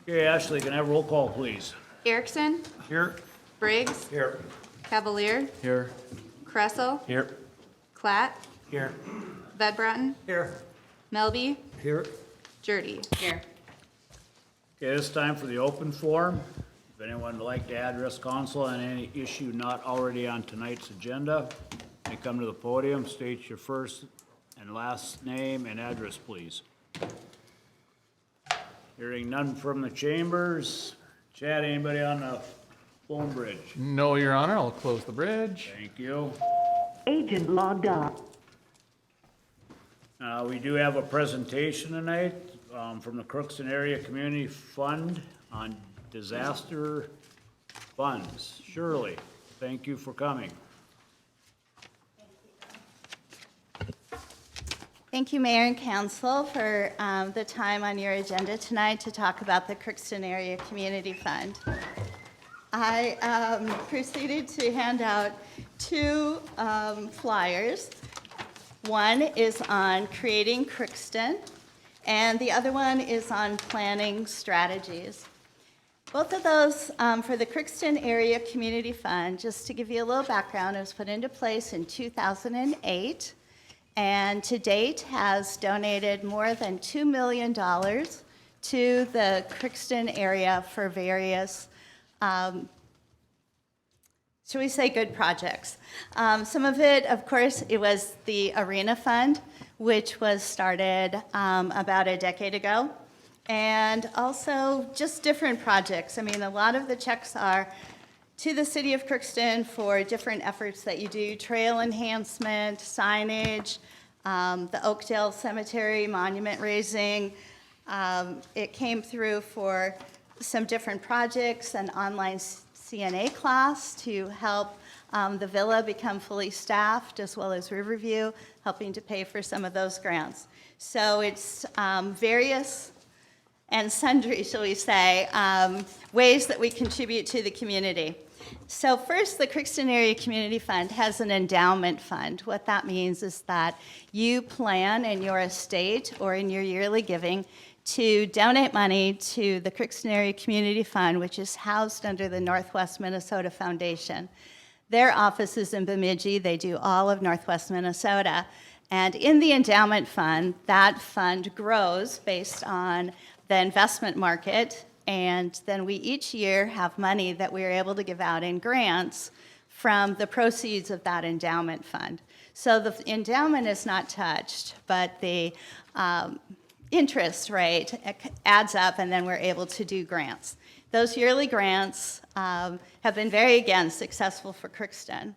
Okay, Ashley, can I have roll call, please? Erickson, Here. Briggs, Here. Cavalier, Here. Kressel, Here. Klatt, Here. Vedbratton, Here. Melby, Here. Jurdy. Here. Okay, it's time for the open forum. If anyone would like to address council on any issue not already on tonight's agenda, you come to the podium, state your first and last name and address, please. Hearing none from the chambers. Chad, anybody on the phone bridge? No, Your Honor, I'll close the bridge. Thank you. Agent logged off. We do have a presentation tonight from the Crookston Area Community Fund on disaster funds. Shirley, thank you for coming. Thank you, Mayor and Council, for the time on your agenda tonight to talk about the Crookston Area Community Fund. I proceeded to hand out two flyers. One is on creating Crookston, and the other one is on planning strategies. Both of those for the Crookston Area Community Fund, just to give you a little background, it was put into place in 2008. And to date has donated more than $2 million to the Crookston area for various, shall we say, good projects. Some of it, of course, it was the Arena Fund, which was started about a decade ago. And also just different projects. I mean, a lot of the checks are to the city of Crookston for different efforts that you do, trail enhancement, signage, the Oakdale Cemetery monument raising. It came through for some different projects, an online CNA class to help the villa become fully staffed, as well as Riverview, helping to pay for some of those grants. So it's various and sundry, shall we say, ways that we contribute to the community. So first, the Crookston Area Community Fund has an endowment fund. What that means is that you plan in your estate or in your yearly giving to donate money to the Crookston Area Community Fund, which is housed under the Northwest Minnesota Foundation. Their office is in Bemidji. They do all of Northwest Minnesota. And in the endowment fund, that fund grows based on the investment market, and then we each year have money that we are able to give out in grants from the proceeds of that endowment fund. So the endowment is not touched, but the interest rate adds up, and then we're able to do grants. Those yearly grants have been very, again, successful for Crookston.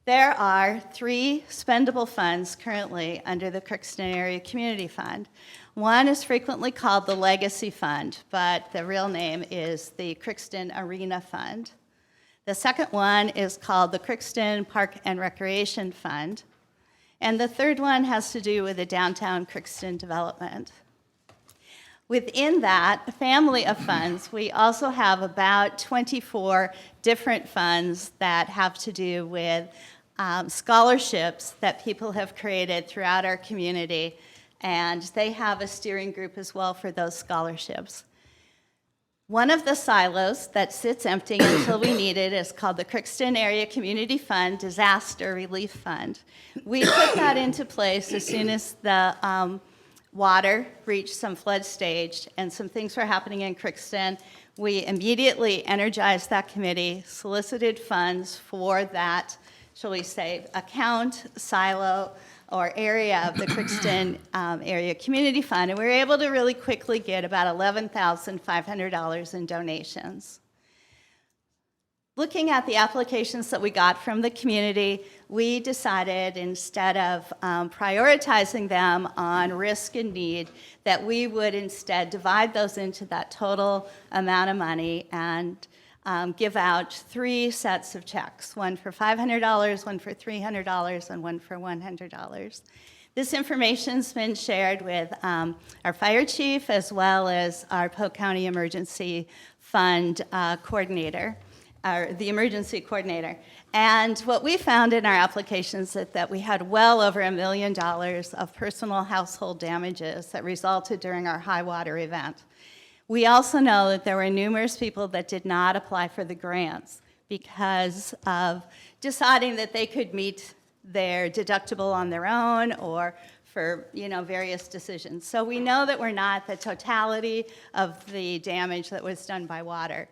There are 3 spendable funds currently under the Crookston Area Community Fund. One is frequently called the Legacy Fund, but the real name is the Crookston Arena Fund. The second one is called the Crookston Park and Recreation Fund. And the third one has to do with the downtown Crookston development. Within that family of funds, we also have about 24 different funds that have to do with scholarships that people have created throughout our community, and they have a steering group as well for those scholarships. One of the silos that sits empty until we need it is called the Crookston Area Community Fund Disaster Relief Fund. We put that into place as soon as the water reached some flood stage and some things were happening in Crookston. We immediately energized that committee, solicited funds for that, shall we say, account, silo, or area of the Crookston Area Community Fund, and we were able to really quickly get about $11,500 in donations. Looking at the applications that we got from the community, we decided instead of prioritizing them on risk and need, that we would instead divide those into that total amount of money and give out 3 sets of checks, one for $500, one for $300, and one for $100. This information's been shared with our fire chief as well as our Polk County Emergency Fund coordinator. the emergency coordinator. And what we found in our applications is that we had well over $1 million of personal household damages that resulted during our high water event. We also know that there were numerous people that did not apply for the grants because of deciding that they could meet their deductible on their own or for various decisions. So we know that we're not the totality of the damage that was done by water.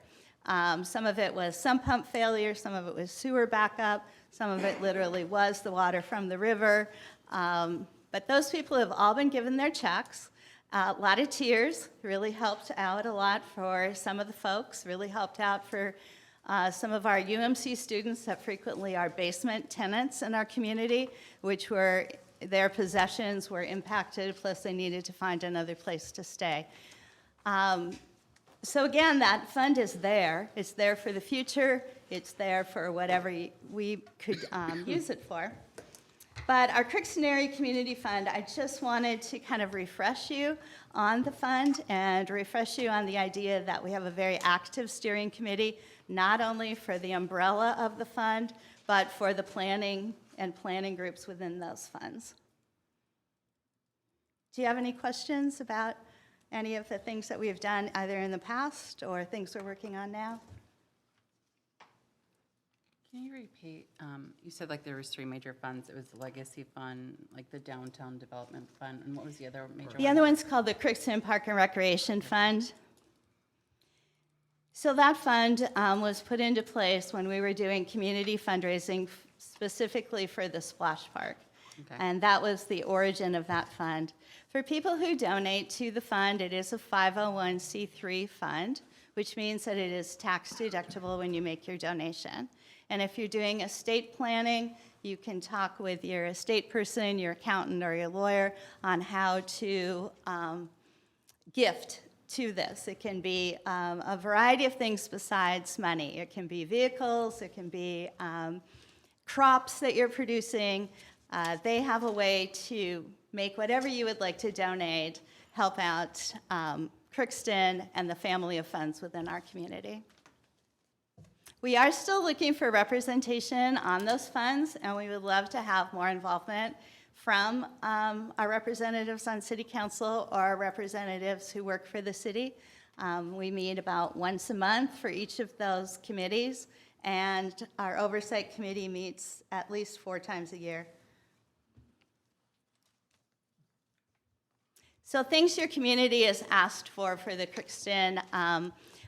Some of it was sump pump failure, some of it was sewer backup, some of it literally was the water from the river. But those people have all been given their checks. A lot of tears really helped out a lot for some of the folks, really helped out for some of our UMC students that frequently are basement tenants in our community, which were their possessions were impacted, plus they needed to find another place to stay. So again, that fund is there. It's there for the future. It's there for whatever we could use it for. But our Crookston Area Community Fund, I just wanted to kind of refresh you on the fund and refresh you on the idea that we have a very active steering committee, not only for the umbrella of the fund, but for the planning and planning groups within those funds. Do you have any questions about any of the things that we've done either in the past or things we're working on now? Can you repeat, you said like there was 3 major funds. It was the Legacy Fund, like the Downtown Development Fund, and what was the other major one? The other one's called the Crookston Park and Recreation Fund. So that fund was put into place when we were doing community fundraising specifically for the Splash Park. Okay. And that was the origin of that fund. For people who donate to the fund, it is a 501c3 fund, which means that it is tax deductible when you make your donation. And if you're doing estate planning, you can talk with your estate person, your accountant, or your lawyer on how to gift to this. It can be a variety of things besides money. It can be vehicles, it can be crops that you're producing. They have a way to make whatever you would like to donate, help out Crookston and the family of funds within our community. We are still looking for representation on those funds, and we would love to have more involvement from our representatives on City Council or our representatives who work for the city. We meet about once a month for each of those committees, and our oversight committee meets at least 4 times a year. So things your community has asked for the Crookston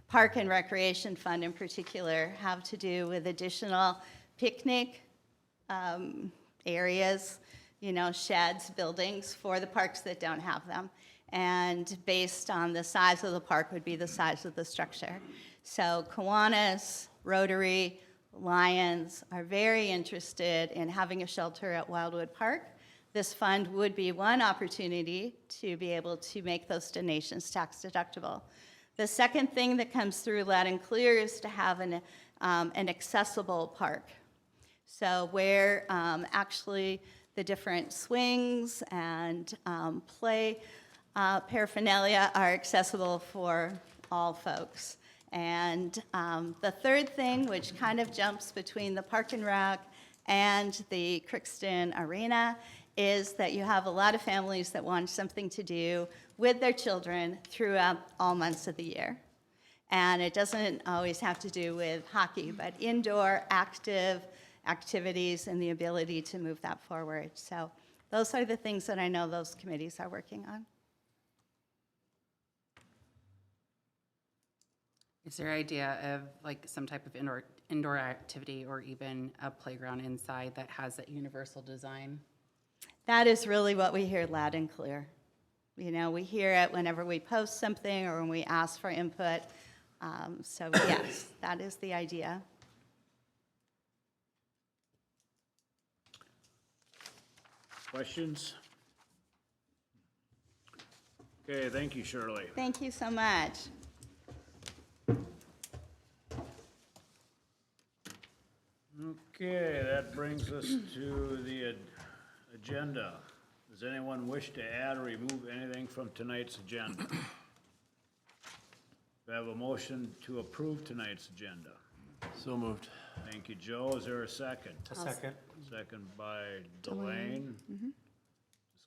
Park and Recreation Fund in particular have to do with additional picnic areas, sheds, buildings for the parks that don't have them. And based on the size of the park would be the size of the structure. So Kiwanis, Rotary, Lions are very interested in having a shelter at Wildwood Park. This fund would be one opportunity to be able to make those donations tax deductible. The second thing that comes through loud and clear is to have an accessible park. So where actually the different swings and play paraphernalia are accessible for all folks. And the third thing, which kind of jumps between the Park and Rec and the Crookston Arena, is that you have a lot of families that want something to do with their children throughout all months of the year. And it doesn't always have to do with hockey, but indoor active activities and the ability to move that forward. So those are the things that I know those committees are working on. Is there an idea of like some type of indoor activity or even a playground inside that has that universal design? That is really what we hear loud and clear. We hear it whenever we post something or when we ask for input. So yes, that is the idea. Questions? Okay, thank you, Shirley. Thank you so much. Okay, that brings us to the agenda. Does anyone wish to add or remove anything from tonight's agenda? We have a motion to approve tonight's agenda. So moved. Thank you, Joe. Is there a second? A second. Second by Delane.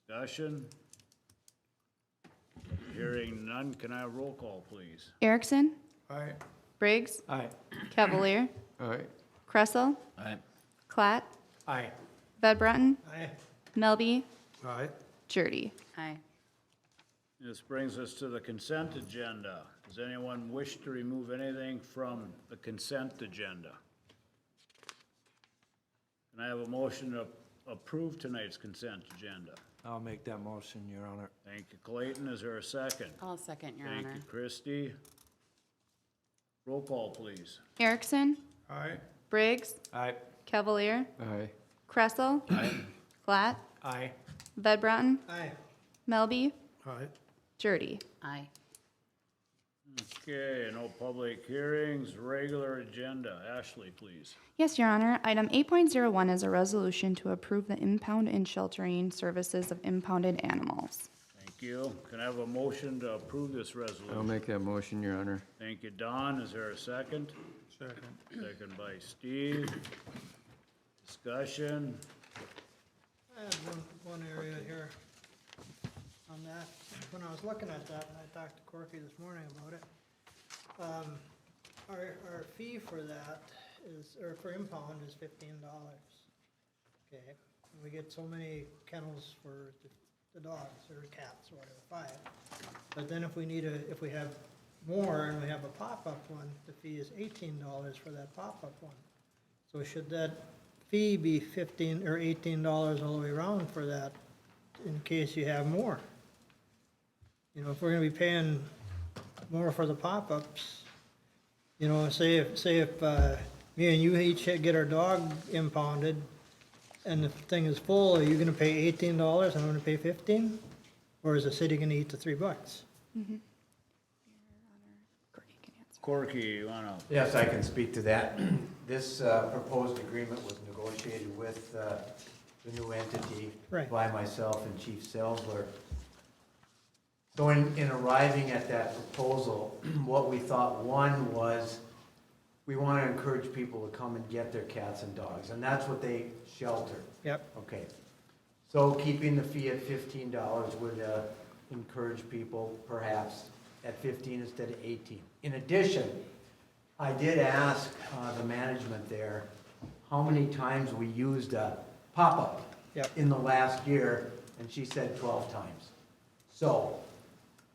Discussion? Hearing none, can I have roll call, please? Erickson, Aye. Briggs, Aye. Cavalier, Aye. Kressel, Aye. Klatt, Aye. Ved Bratton, Aye. Melby, Aye. Jurdy. Aye. This brings us to the consent agenda. Does anyone wish to remove anything from the consent agenda? Can I have a motion to approve tonight's consent agenda? I'll make that motion, Your Honor. Thank you, Clayton. Is there a second? I'll second, Your Thank Honor. you, Christie. Roll call, please. Erickson, Aye. Briggs, Aye. Cavalier, Aye. Kressel, Klatt, Aye. Ved Bratton, Aye. Melby, Aye. Jurdy. Aye. Okay, no public hearings, regular agenda. Ashley, please. Yes, Your Honor. Item 8.01 is a resolution to approve the impound and sheltering services of impounded animals. Thank you. Can I have a motion to approve this resolution? I'll make that motion, Your Honor. Thank you, Don. Is there a second? Second. Second by Steve. Discussion. I had one area here on that. When I was looking at that, and I talked to Corky this morning about it, our fee for that is, or for impound is $15. Okay, and we get so many kennels for the dogs or cats or whatever, 5. But then if we need if we have more and we have a pop-up one, the fee is $18 for that pop-up one. So should that fee be $15 or $18 all the way around for that, in case you have more? You know, if we're gonna be paying more for the pop-ups, you know, say if me and you each get our dog impounded, and the thing is full, are you gonna pay $18 and I'm gonna pay 15? Or is the city gonna eat the $3? Corky, you wanna? Yes, I can speak to that. This proposed agreement was negotiated with the new entity Right. by myself and Chief Selzler. So in arriving at that proposal, what we thought, one, was we want to encourage people to come and get their cats and dogs, and that's what they shelter. Yep, Okay. So keeping the fee at $15 would encourage people perhaps at 15 instead of 18. In addition, I did ask the management there how many times we used a pop-up Yep. in the last year, and she said 12 times. So,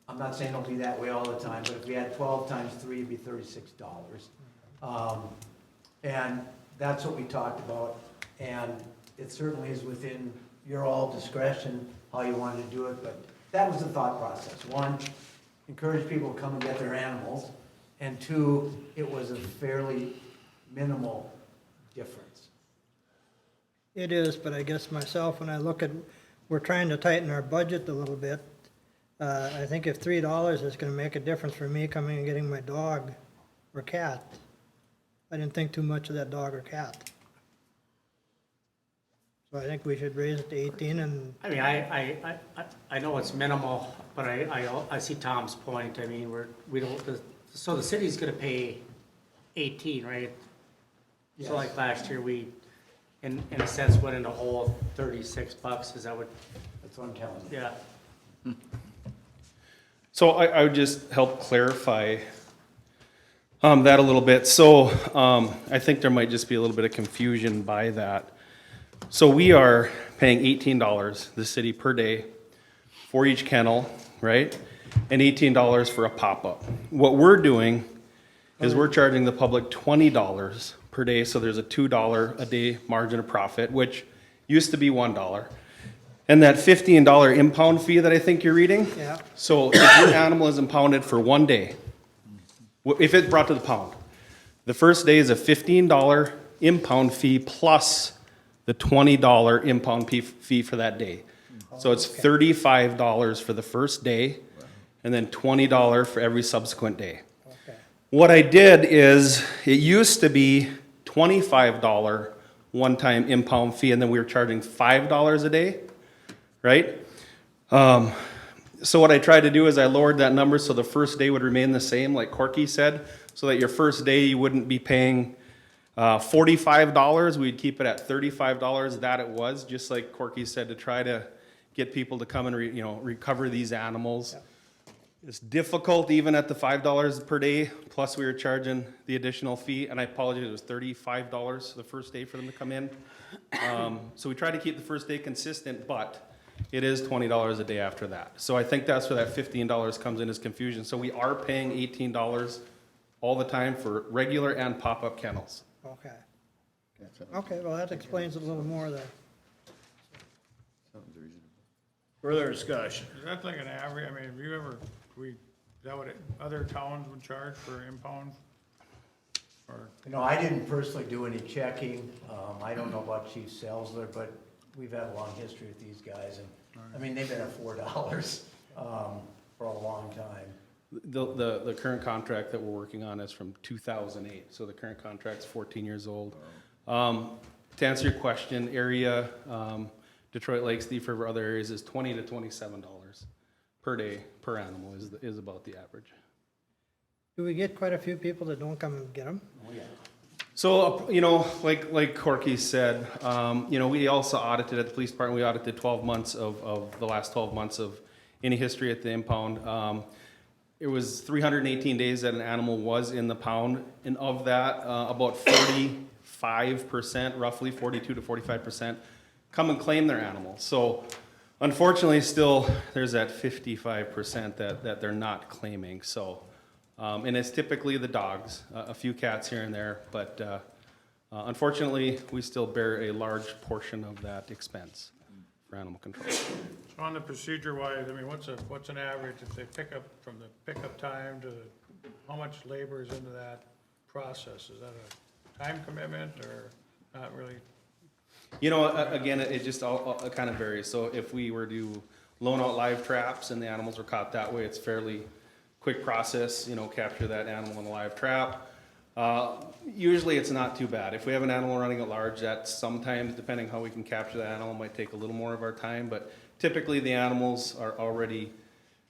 I'm not saying it'll be that way all the time, but if we had 12 times 3, it'd be $36. And that's what we talked about, and it certainly is within your all discretion how you wanted to do it, but that was the thought process. One, encourage people to come and get their animals, and two, it was a fairly minimal difference. it is, but I guess myself, when I look at, we're trying to tighten our budget a little bit. I think if $3 is gonna make a difference for me coming and getting my dog or cat, I didn't think too much of that dog or cat. So I think we should raise it to 18 and, I mean, I know it's minimal, but I see Tom's point. I mean, we don't, so the city's gonna pay 18, right? So like last year, we, in a sense, went in the hole $36. Is that what, That's what I'm telling you. yeah. So I would just help clarify that a little bit. So I think there might just be a little bit of confusion by that. So we are paying $18, the city, per day for each kennel, right? And $18 for a pop-up. What we're doing is we're charging the public $20 per day, so there's a $2 a day margin of profit, which used to be $1. And that $15 impound fee that I think you're reading? yeah, So if your animal is impounded for 1 day, if it's brought to the pound, the first day is a $15 impound fee plus the $20 impound fee for that day. So it's $35 for the first day and then $20 for every subsequent day. okay. What I did is, it used to be $25 one-time impound fee, and then we were charging $5 a day, right? So what I tried to do is I lowered that number so the first day would remain the same, like Corky said, so that your first day you wouldn't be paying $45, we'd keep it at $35 that it was, just like Corky said, to try to get people to come and recover these animals. It's difficult even at the $5 per day, plus we were charging the additional fee, and I apologize, it was $35 the first day for them to come in. So we try to keep the first day consistent, but it is $20 a day after that. So I think that's where that $15 comes in as confusion. So we are paying $18 all the time for regular and pop-up kennels. Okay. Okay, well, that explains it a little more there. Further discussion? Is that like an average, I mean, have you ever, is that what other towns would charge for impound? Or, You know, I didn't personally do any checking. I don't know about Chief Salzler, but we've had a long history with these guys, and, I mean, they've been at $4, for a long time. The current contract that we're working on is from 2008, so the current contract's 14 years old. To answer your question, area, Detroit Lakes, Thief River, other areas is $20 to $27 per day, per animal is about the average. Do we get quite a few people that don't come and get them? So, like Corky said, we also audited at the police department, we audited 12 months of the last 12 months of any history at the impound. It was 318 days that an animal was in the pound, and of that, about 45%, roughly 42 to 45%, come and claim their animal. So unfortunately, still, there's that 55% that they're not claiming. So, and it's typically the dogs, a few cats here and there, but unfortunately, we still bear a large portion of that expense for animal control. so on the procedure wise, I mean, what's an average if they pick up from the pickup time to how much labor is into that process? Is that a time commitment or not really? Again, it just all kind of varies. So if we were to loan out live traps and the animals were caught that way, it's fairly quick process, capture that animal in a live trap. Usually it's not too bad. If we have an animal running at large, that sometimes, depending how we can capture that animal, might take a little more of our time, but typically the animals are already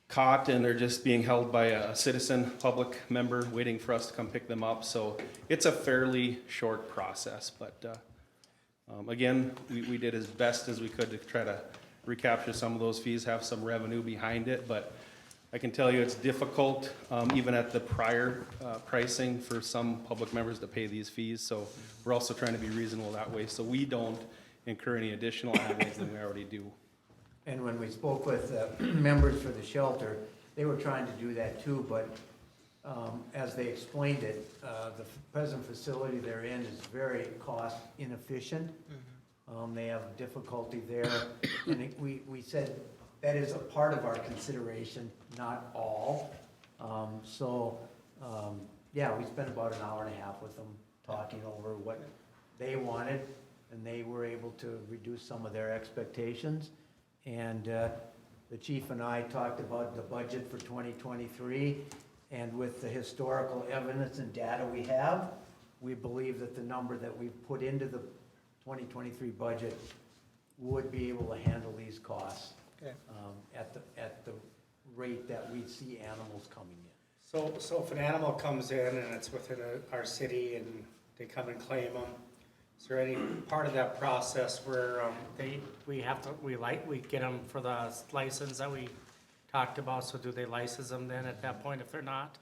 caught and they're just being held by a citizen, public member, waiting for us to come pick them up. So it's a fairly short process, but again, we did as best as we could to try to recapture some of those fees, have some revenue behind it, but I can tell you it's difficult, even at the prior pricing for some public members to pay these fees. So we're also trying to be reasonable that way, so we don't incur any additional admins than we already do. And when we spoke with members for the shelter, they were trying to do that too, but as they explained it, the present facility they're in is very cost inefficient. They have difficulty there, and we said that is a part of our consideration, not all. Yeah, we spent about an hour and a half with them talking over what they wanted, and they were able to reduce some of their expectations. And the chief and I talked about the budget for 2023, and with the historical evidence and data we have, we believe that the number that we've put into the 2023 budget would be able to handle these costs. Okay. At the rate that we see animals coming in. So if an animal comes in and it's within our city and they come and claim them, is there any part of that process where we get them for the license that we talked about? So do they license them then at that point if they're not?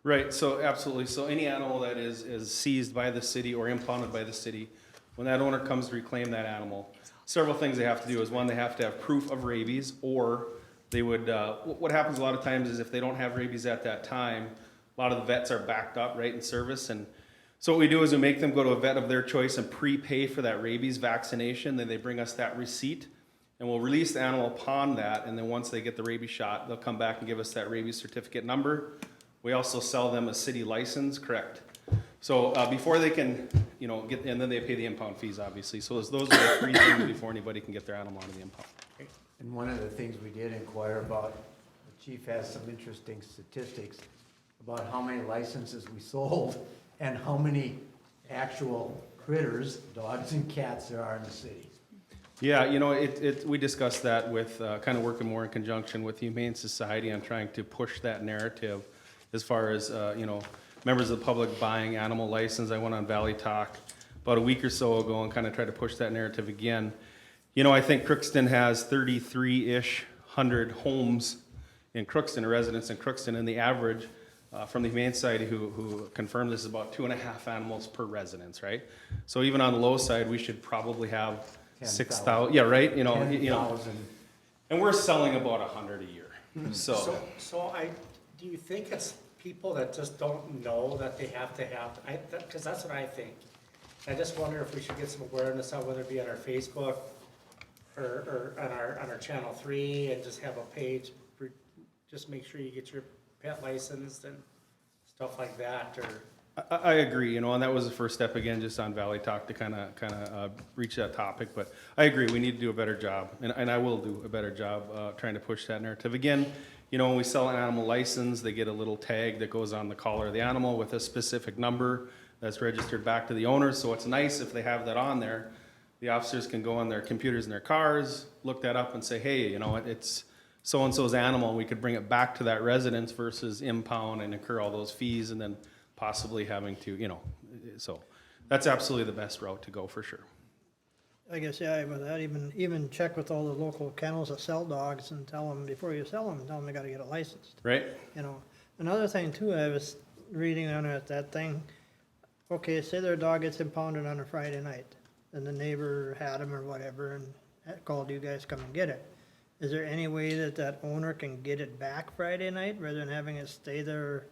Right, so absolutely. So any animal that is seized by the city or impounded by the city, when that owner comes to reclaim that animal, several things they have to do is, one, they have to have proof of rabies, or they would, what happens a lot of times is if they don't have rabies at that time, a lot of the vets are backed up, right, in service. And so what we do is we make them go to a vet of their choice and prepay for that rabies vaccination. Then they bring us that receipt, and we'll release the animal upon that. And then once they get the rabies shot, they'll come back and give us that rabies certificate number. We also sell them a city license, correct? So before they can, get, and then they pay the impound fees, obviously. So those are the three things before anybody can get their animal out of the impound. And one of the things we did inquire about, the chief has some interesting statistics about how many licenses we sold and how many actual critters, dogs and cats, there are in the city. Yeah, we discussed that with kind of working more in conjunction with the Humane Society on trying to push that narrative as far as, members of the public buying animal license. I went on Valley Talk about a week or so ago and kind of tried to push that narrative again. You know, I think Crookston has 33-ish hundred homes in Crookston, or residents in Crookston, and the average from the Humane Society who confirmed this is about 2.5 animals per residence, right? So even on the low side, we should probably have 6,000, yeah, right? You know, 10,000. and we're selling about 100 a year, so. So do you think it's people that just don't know that they have to have, because that's what I think. I just wonder if we should get some awareness out, whether it be on our Facebook or on our Channel 3, and just have a page, for just make sure you get your pet licensed and stuff like that, or. I agree, you know, and that was the first step again, just on Valley Talk to kind of reach that topic. But I agree, we need to do a better job, and I will do a better job trying to push that narrative. Again, you know, when we sell an animal license, they get a little tag that goes on the collar of the animal with a specific number that's registered back to the owner. So it's nice if they have that on there. The officers can go on their computers in their cars, look that up, and say, hey, you know, it's so and so's animal. We could bring it back to that residence versus impound and incur all those fees, and then possibly having to, you know, so that's absolutely the best route to go for sure. I guess, yeah, with that, even check with all the local kennels that sell dogs and tell them, before you sell them, tell them they gotta get it licensed, Right? you know. Another thing too, I was reading on it, that thing, okay, say their dog gets impounded on a Friday night, and the neighbor had him or whatever, and called you guys come and get it. Is there any way that owner can get it back Friday night, rather than having it stay there?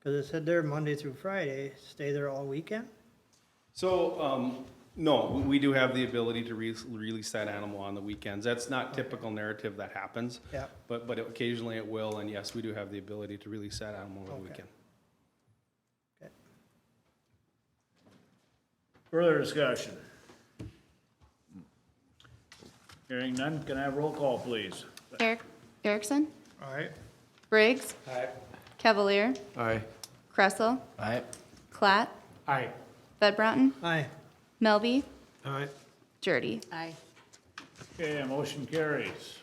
Cause it said there Monday through Friday, stay there all weekend? So, no, we do have the ability to release that animal on the weekends. That's not typical narrative that happens. Yeah. But occasionally it will, and yes, we do have the ability to release that animal on the weekend. Okay. Further discussion? Hearing none, can I have roll call, please? Erickson, All right, Briggs, Cavalier, Aye. Kressel, Aye. Klatt, Aye. Ved Broughton, Aye. Melby, all right. Jurdy. Aye. Okay, motion carries.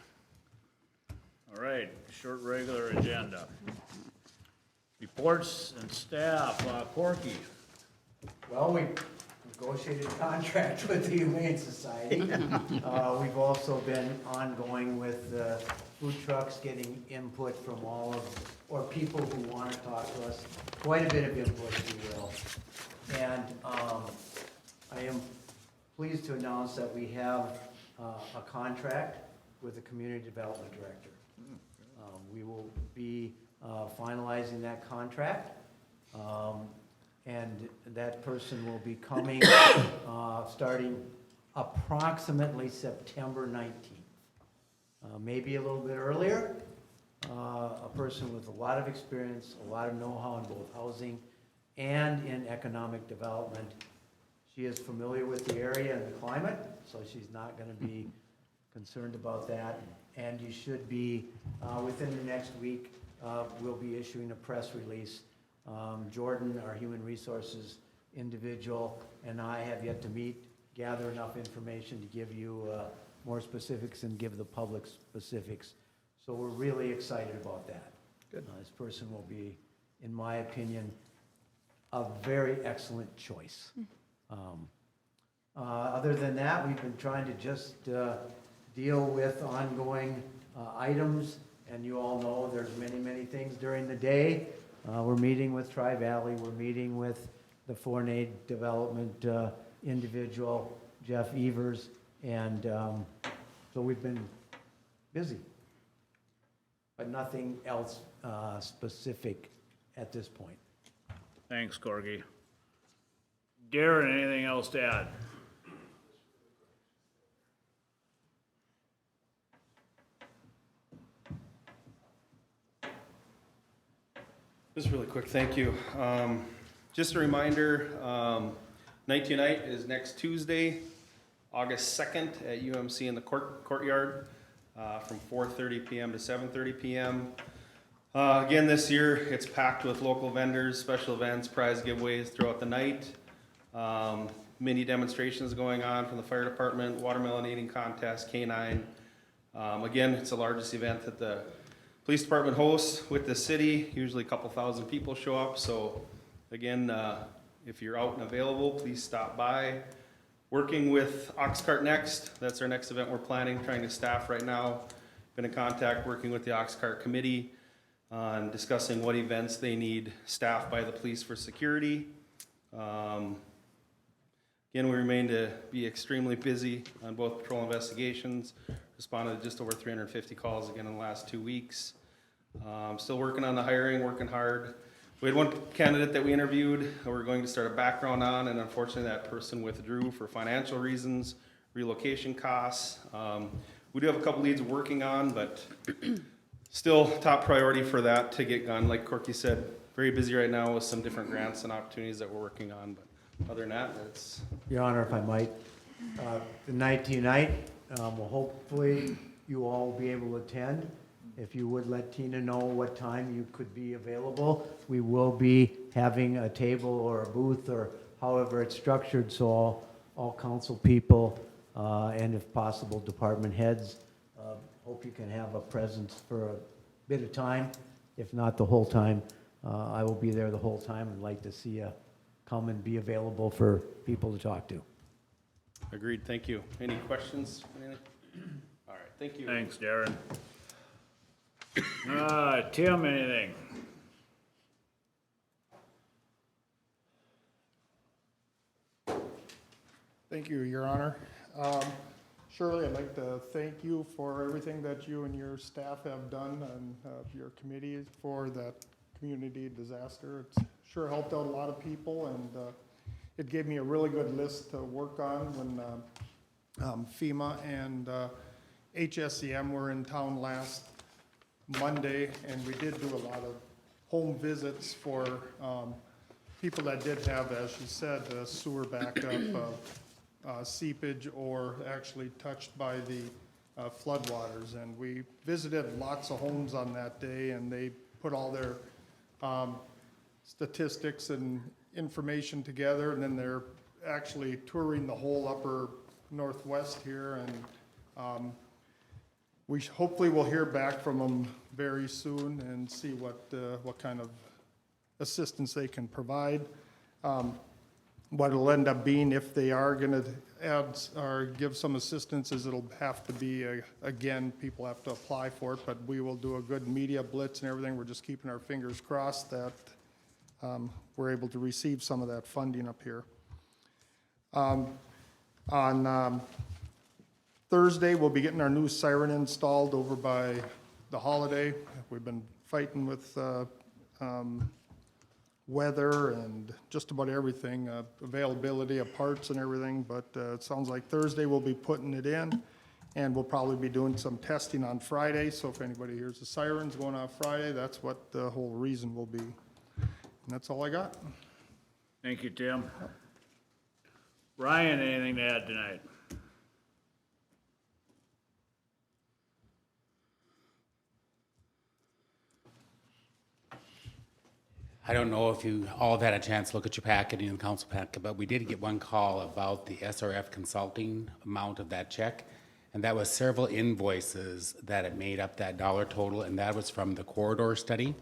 All right, short regular agenda. Reports and staff, Corky. Well, we negotiated a contract with the Humane Society. We've also been ongoing with food trucks, getting input from all of, or people who want to talk to us, quite a bit of input, if you will. And I am pleased to announce that we have a contract with the Community Development Director. We will be finalizing that contract. And that person will be coming starting approximately September 19th. Maybe a little bit earlier. A person with a lot of experience, a lot of know-how in both housing and in economic development. She is familiar with the area and the climate, so she's not going to be concerned about that. And you should be, within the next week, we'll be issuing a press release. Jordan, our human resources individual, and I have yet to meet, gather enough information to give you more specifics and give the public specifics. So we're really excited about that. Good. This person will be, in my opinion, a very excellent choice. Other than that, we've been trying to just deal with ongoing items, and you all know there's many things during the day. We're meeting with Tri-Valley, we're meeting with the Fornade Development individual, Jeff Evers, and so we've been busy, but nothing else specific at this point. Thanks, Corky. Darren, anything else to add? Just really quick, thank you. Just a reminder, Night to Unite is next Tuesday, August 2nd at UMC in the courtyard from 4:30 p.m. to 7:30 p.m. Again, this year, it's packed with local vendors, special events, prize giveaways throughout the night. Mini demonstrations going on from the fire department, watermelon eating contest, K9. Again, it's the largest event that the police department hosts with the city. Usually a couple thousand people show up, so again, if you're out and available, please stop by. Working with Oxcart Next, that's our next event we're planning, trying to staff right now. Been in contact, working with the Oxcart Committee on discussing what events they need staffed by the police for security. Again, we remain to be extremely busy on both patrol investigations. Responded to just over 350 calls again in the last 2 weeks. Still working on the hiring, working hard. We had one candidate that we interviewed, we're going to start a background on, and unfortunately that person withdrew for financial reasons, relocation costs. We do have a couple leads we're working on, but still top priority for that to get gone. Like Corky said, very busy right now with some different grants and opportunities that we're working on, but other than that, that's. Your Honor, if I might, the night to unite, well, hopefully you all will be able to attend. If you would let Tina know what time you could be available, we will be having a table or a booth or however it's structured, so all council people, and if possible, department heads, hope you can have a presence for a bit of time, if not the whole time. I will be there the whole time and like to see you come and be available for people to talk to. Agreed, thank you. Any questions? Anything? All right, thank you. Thanks, Darren. Tim, anything? Thank you, Your Honor. Shirley, I'd like to thank you for everything that you and your staff have done and your committee for that community disaster. It's sure helped out a lot of people, and it gave me a really good list to work on when FEMA and HSCM were in town last Monday, and we did do a lot of home visits for people that did have, as she said, sewer backup, seepage, or actually touched by the floodwaters. And we visited lots of homes on that day, and they put all their statistics and information together, and then they're actually touring the whole upper northwest here, and we hopefully will hear back from them very soon and see what kind of assistance they can provide. What it'll end up being, if they are gonna add or give some assistance, is it'll have to be, again, people have to apply for it, but we will do a good media blitz and everything. We're just keeping our fingers crossed that we're able to receive some of that funding up here. On Thursday, we'll be getting our new siren installed over by the Holiday. We've been fighting with weather and just about everything, availability of parts and everything, but it sounds like Thursday we'll be putting it in, and we'll probably be doing some testing on Friday, so if anybody hears the sirens going off Friday, that's what the whole reason will be. And that's all I got. Thank you, Tim. Ryan, anything to add tonight? I don't know if you all have had a chance to look at your packet and the council packet, but we did get one call about the SRF consulting amount of that check. And that was several invoices that had made up that dollar total, and that was from the corridor study.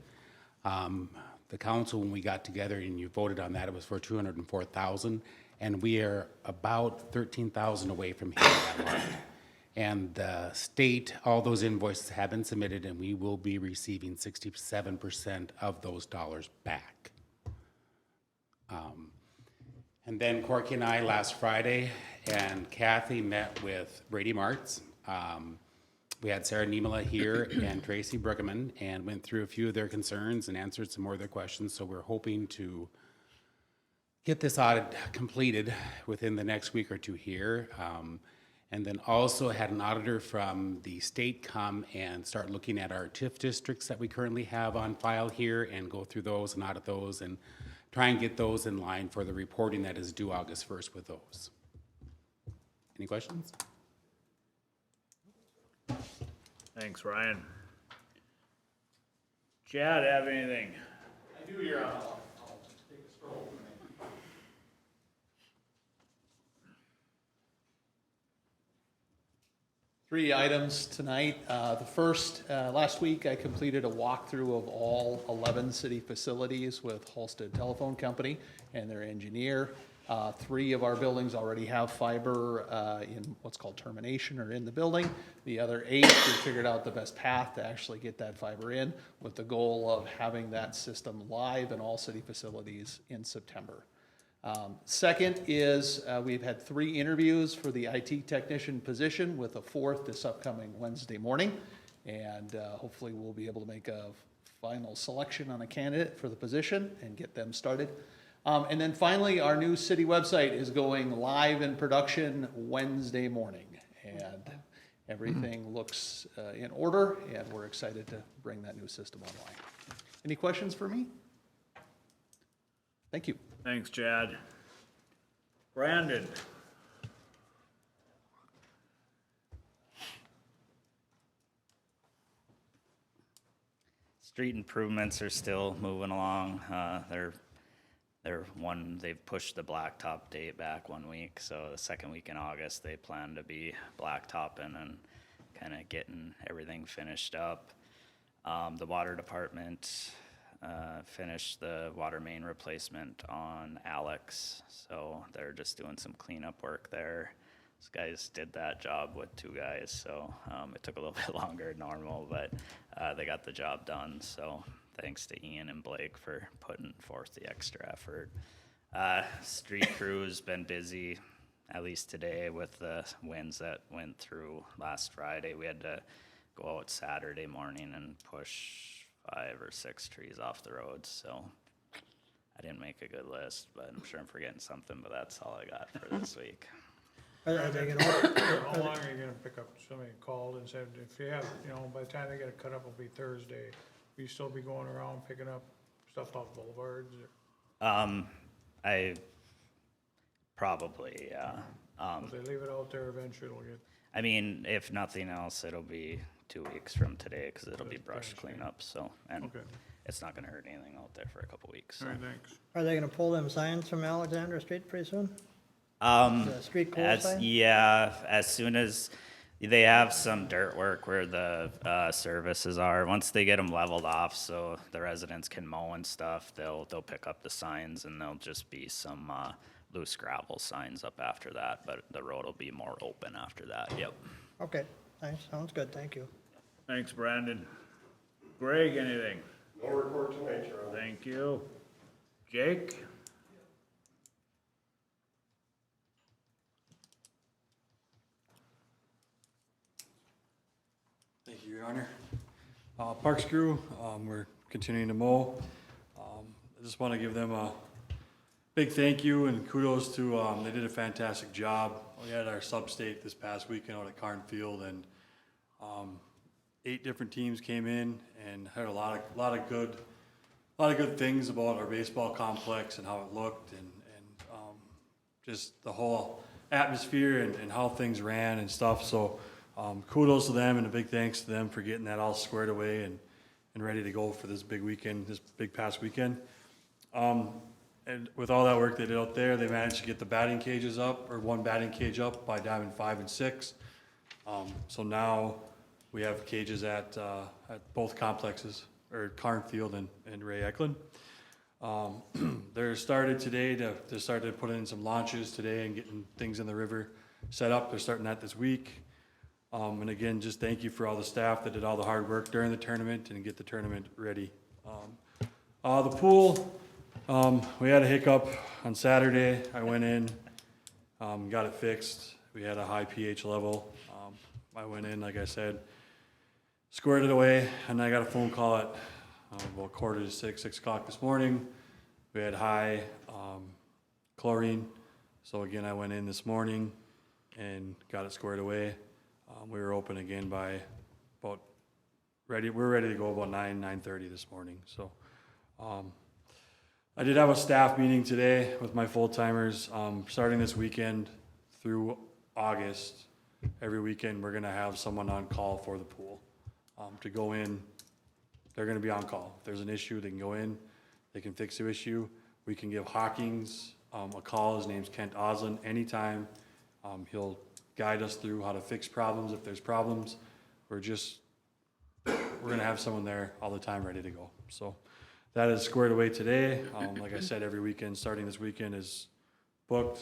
The council, when we got together and you voted on that, it was for $204,000, and we are about $13,000 away from hitting that mark. And the state, all those invoices have been submitted, and we will be receiving 67% of those dollars back. And then Corky and I last Friday, and Kathy met with Brady Martz. We had Sarah Niemela here and Tracy Bruggeman, and went through a few of their concerns and answered some more of their questions. So we're hoping to get this audit completed within the next week or two here. And then also had an auditor from the state come and start looking at our TIF districts that we currently have on file here, and go through those and audit those and try and get those in line for the reporting that is due August 1st with those. Any questions? Thanks, Ryan. Chad, have anything? I do, Your Honor. I'll take a stroll. Three items tonight. The first, last week I completed a walkthrough of all 11 city facilities with Halstead Telephone Company and their engineer. Three of our buildings already have fiber in what's called termination or in the building. The other 8, we figured out the best path to actually get that fiber in with the goal of having that system live in all city facilities in September. Second is we've had 3 interviews for the IT technician position with a 4th this upcoming Wednesday morning. And hopefully we'll be able to make a final selection on a candidate for the position and get them started. And then finally, our new city website is going live in production Wednesday morning. And everything looks in order, and we're excited to bring that new system online. Any questions for me? Thank you. Thanks, Chad. Brandon? Street improvements are still moving along. They've pushed the blacktop date back 1 week, so the second week in August, they plan to be blacktopping and kind of getting everything finished up. The water department finished the water main replacement on Alex, so they're just doing some cleanup work there. These guys did that job with 2 guys, so it took a little bit longer than normal, but they got the job done, so thanks to Ian and Blake for putting forth the extra effort. Street crew's been busy, at least today, with the winds that went through last Friday. We had to go out Saturday morning and push 5 or 6 trees off the roads, so I didn't make a good list, but I'm sure I'm forgetting something, but that's all I got for this week. How long are you gonna pick up? Somebody called and said, if you have, by the time they get it cut up, it'll be Thursday. Will you still be going around picking up stuff off boulevards? I probably, yeah. If they leave it out there, eventually it'll get. I mean, if nothing else, it'll be 2 weeks from today, because it'll be brush cleanup, so, and Okay. it's not gonna hurt anything out there for a couple weeks, so. All right, thanks. Are they gonna pull them signs from Alexander Street pretty soon? The street closed sign? Yeah, as soon as they have some dirt work where the services are, once they get them leveled off so the residents can mow and stuff, they'll pick up the signs, and there'll just be some loose gravel signs up after that, but the road will be more open after that, yep. Okay, thanks, sounds good, thank you. Thanks, Brandon. Greg, anything? No report tonight, Your Honor. Thank you. Jake? Thank you, Your Honor. Parks crew, we're continuing to mow. I just want to give them a big thank you and kudos to, they did a fantastic job. We had our sub-state this past weekend out at Carn Field, and 8 different teams came in and had a lot of good things about our baseball complex and how it looked, and just the whole atmosphere and how things ran and stuff. So kudos to them, and a big thanks to them for getting that all squared away and ready to go for this big weekend, this big past weekend. And with all that work they did out there, they managed to get the batting cages up, or 1 batting cage up by diamond 5 and 6. So now we have cages at both complexes, or Carn Field and Ray Eklund. They're started today to start to put in some launches today and getting things in the river set up. They're starting that this week. And again, just thank you for all the staff that did all the hard work during the tournament and get the tournament ready. The pool, we had a hiccup on Saturday. I went in, got it fixed. We had a high pH level. I went in, like I said, squared it away, and I got a phone call at about 5:45, 6 o'clock this morning. We had high chlorine. So again, I went in this morning and got it squared away. We were open again by about we're ready to go about 9:30 this morning. So I did have a staff meeting today with my full-timers. Starting this weekend through August, every weekend we're gonna have someone on call for the pool. To go in, they're gonna be on call. If there's an issue, they can go in, they can fix the issue. We can give Hawkins a call. His name's Kent Oslin. Anytime, he'll guide us through how to fix problems if there's problems. We're gonna have someone there all the time ready to go. So that is squared away today. Like I said, every weekend, starting this weekend, is booked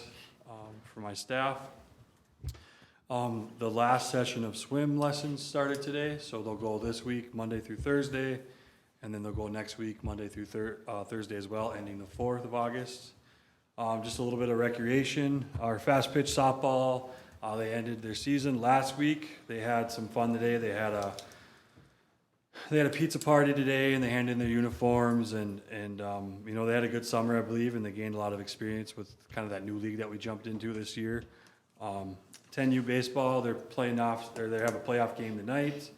for my staff. The last session of swim lessons started today, so they'll go this week, Monday through Thursday, and then they'll go next week, Monday through Thursday as well, ending the 4th of August. Just a little bit of recreation. Our fast pitch softball, they ended their season last week. They had some fun today. They had a pizza party today, and they handed in their uniforms, and you know, they had a good summer, I believe, and they gained a lot of experience with kind of that new league that we jumped into this year. 10U baseball, they have a playoff game tonight.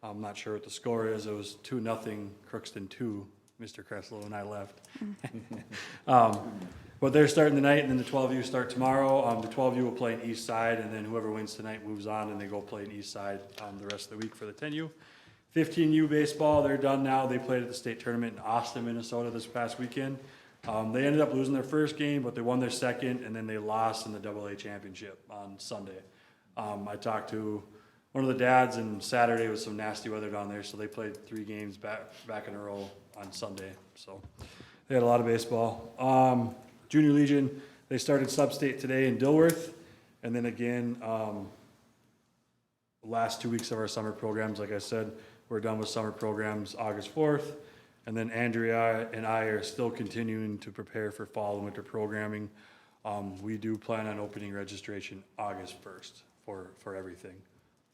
I'm not sure what the score is. It was 2-0 Crookston 2. Mr. Creslow and I left. But they're starting tonight, and then the 12U start tomorrow. The 12U will play in East Side, and then whoever wins tonight moves on, and they go play in East Side the rest of the week for the 10U. 15U baseball, they're done now. They played at the state tournament in Austin, Minnesota this past weekend. They ended up losing their first game, but they won their second, and then they lost in the AA championship on Sunday. I talked to one of the dads, and Saturday was some nasty weather down there, so they played 3 games back in a row on Sunday. So they had a lot of baseball. Junior Legion, they started sub-state today in Dilworth, and then again, the last 2 weeks of our summer programs, like I said, we're done with summer programs August 4th, and then Andrea and I are still continuing to prepare for fall and winter programming. We do plan on opening registration August 1st for everything.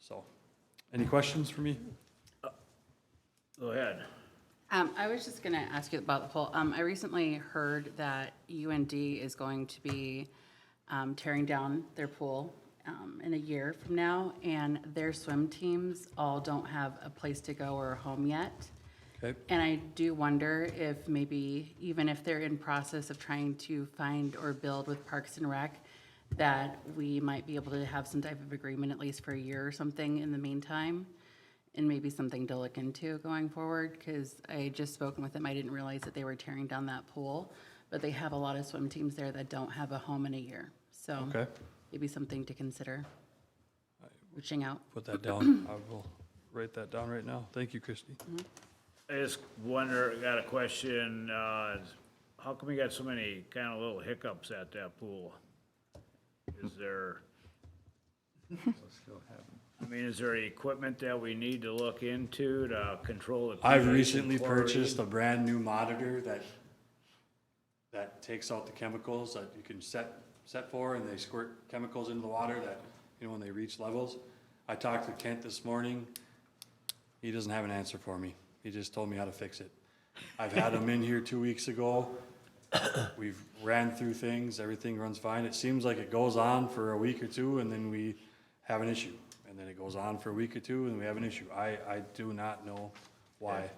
So, any questions for me? Go ahead. I was just gonna ask you about the poll. I recently heard that UND is going to be tearing down their pool in a year from now, and their swim teams all don't have a place to go or a home yet. Okay. And I do wonder if maybe, even if they're in process of trying to find or build with Parks and Rec, that we might be able to have some type of agreement at least for a year or something in the meantime, and maybe something to look into going forward, because I had just spoken with them. I didn't realize that they were tearing down that pool, but they have a lot of swim teams there that don't have a home in a year. So Okay. maybe something to consider, reaching out. Put that down. I will write that down right now. Thank you, Christie. I just wonder, got a question, how come we got so many kind of little hiccups at that pool? Is there, I mean, is there equipment that we need to look into to control the? I've pH and recently chlorine? purchased a brand new monitor that takes out the chemicals that you can set for, and they squirt chemicals into the water that, you know, when they reach levels. I talked to Kent this morning. He doesn't have an answer for me. He just told me how to fix it. I've had him in here 2 weeks ago. We've ran through things. Everything runs fine. It seems like it goes on for a week or two, and then we have an issue. And then it goes on for a week or two, and we have an issue. I do not know why.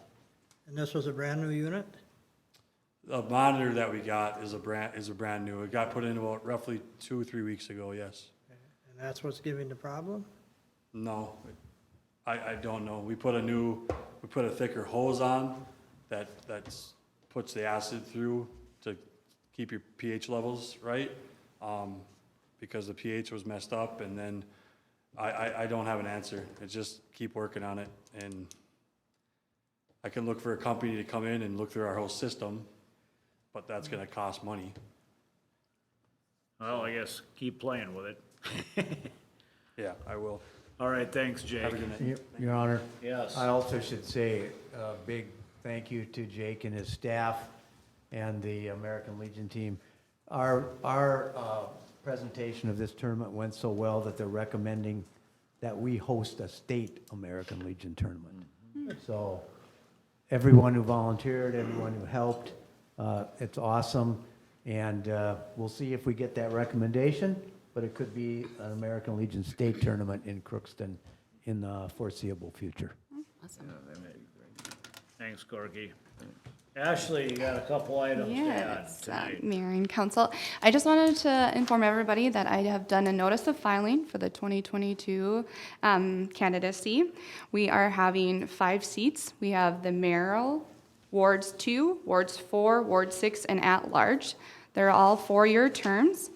And this was a brand new unit? The monitor that we got is a brand new. It got put in about roughly 2 or 3 weeks ago, yes. And that's what's giving the problem? No, I don't know. We put a thicker hose on that puts the acid through to keep your pH levels right, because the pH was messed up, and then I don't have an answer. It's just keep working on it, and I can look for a company to come in and look through our whole system, but that's gonna cost money. Well, I guess keep playing with it. Yeah, I will. All right, thanks, Jake. Have a good night. Your Honor. Yes. I also should say a big thank you to Jake and his staff and the American Legion team. Our presentation of this tournament went so well that they're recommending that we host a state American Legion tournament. So everyone who volunteered, everyone who helped, it's awesome. And we'll see if we get that recommendation, but it could be an American Legion state tournament in Crookston in the foreseeable future. Awesome. Thanks, Corky. Ashley, you got a couple items to add Yes, tonight. Mayor and Council. I just wanted to inform everybody that I have done a notice of filing for the 2022 candidacy. We are having 5 seats. We have the mayoral, Wards 2, Wards 4, Ward 6, and at-large. They're all 4-year terms.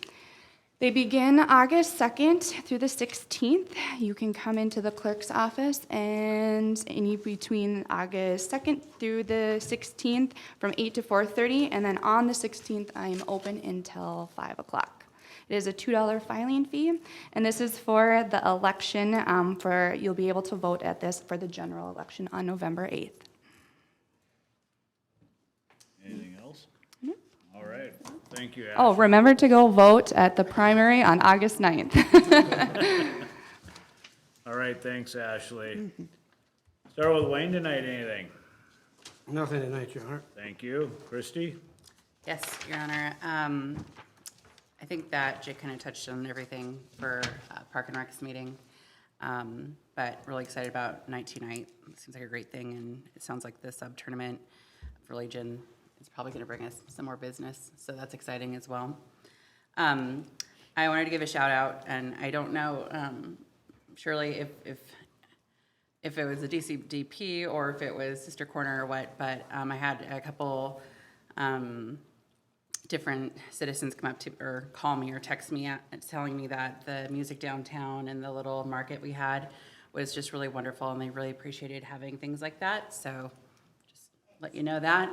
They begin August 2nd through the 16th. You can come into the clerk's office and any between August 2nd through the 16th from 8 to 4:30, and then on the 16th, I'm open until 5 o'clock. It is a $2 filing fee, and this is for the election, you'll be able to vote at this for the general election on November 8th. Anything else? All right, thank you, Oh, Ashley. remember to go vote at the primary on August 9th. All right, thanks, Ashley. Start with Wayne tonight, anything? Nothing tonight, Your Honor. Thank you. Christie? Yes, Your Honor. I think that Jake kind of touched on everything for Park and Rec's meeting, but really excited about night to night. It seems like a great thing, and it sounds like the sub-tournament for Legion is probably going to bring us some more business, so that's exciting as well. I wanted to give a shout out, and I don't know, Shirley, if it was a DCDP or if it was Sister Corner or what, but I had a couple different citizens come up to or call me or text me telling me that the music downtown and the little market we had was just really wonderful, and they really appreciated having things like that. So just let you know that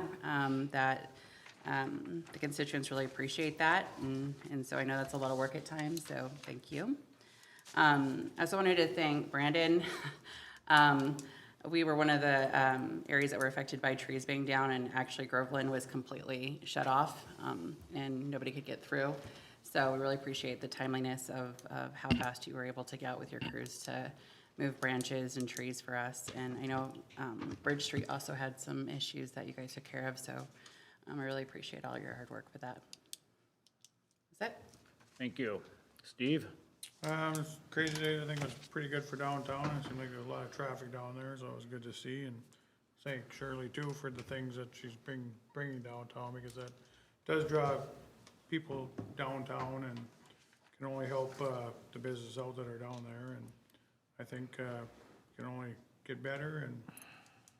the constituents really appreciate that, and so I know that's a lot of work at times, so thank you. I also wanted to thank Brandon. We were one of the areas that were affected by trees being down, and actually Groveland was completely shut off, and nobody could get through. So we really appreciate the timeliness of how fast you were able to get out with your crews to move branches and trees for us. And I know Bridge Street also had some issues that you guys took care of, so I really appreciate all your hard work for that. That's it. Thank you. Steve? This crazy day, I think was pretty good for downtown. It seemed like there was a lot of traffic down there, so it was good to see. And thank Shirley too for the things that she's bringing downtown, because that does draw people downtown and can only help the businesses out that are down there. And I think can only get better, and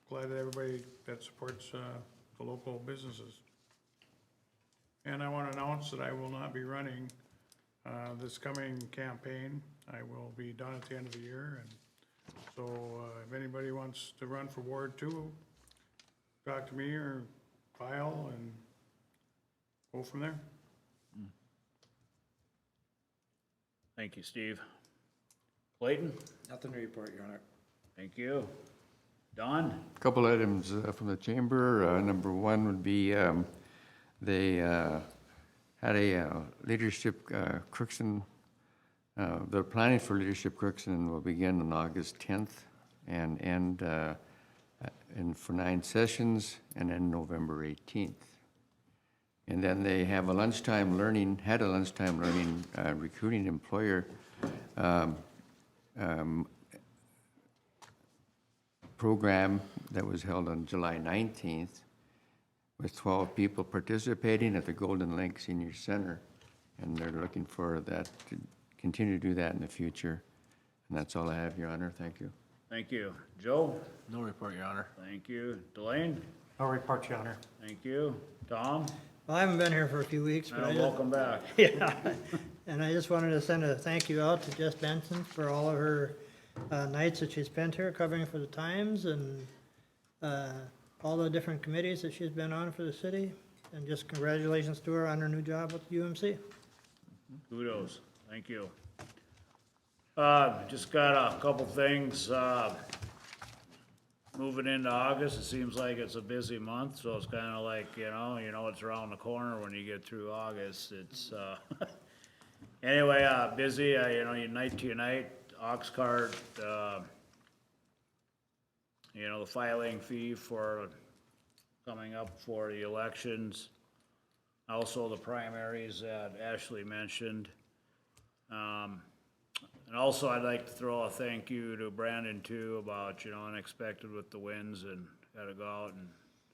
glad that everybody that supports the local businesses. And I want to announce that I will not be running this coming campaign. I will be done at the end of the year, and so if anybody wants to run for Ward 2, talk to me or file and go from there. Thank you, Steve. Clayton? Nothing to report, Your Honor. Thank you. Don? Couple items from the chamber. Number one would be they had a leadership Crookston. They're planning for leadership Crookston will begin on August 10th and end for 9 sessions, and then November 18th. And then they have a lunchtime learning, recruiting employer program that was held on July 19th with 12 people participating at the Golden Lake Senior Center. And they're looking for that to continue to do that in the future. And that's all I have, Your Honor. Thank you. Thank you. Joe? No report, Your Honor. Thank you. Delane? No report, Your Honor. Thank you. Tom? Well, I haven't been here for a few weeks, but Welcome back. Yeah, and I just wanted to send a thank you out to Jess Benson for all of her nights that she spent here covering for the Times, and all the different committees that she's been on for the city, and just congratulations to her on her new job with UMC. Kudos. Thank you. Just got a couple things. Moving into August, it seems like it's a busy month, so it's kind of like, you know, it's around the corner when you get through August. It's, anyway, busy, night to night, Oxcart, the filing fee for coming up for the elections. Also the primaries that Ashley mentioned. And also I'd like to throw a thank you to Brandon too about, unexpected with the winds, and gotta go out and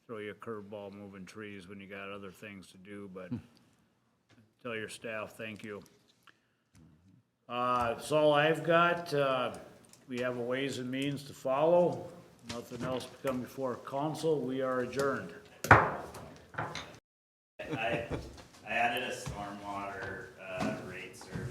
throw you a curveball moving trees when you got other things to do, but tell your staff thank you. That's all I've got. We have a Ways and Means to follow. Nothing else to come before council. We are adjourned. I added a stormwater rate survey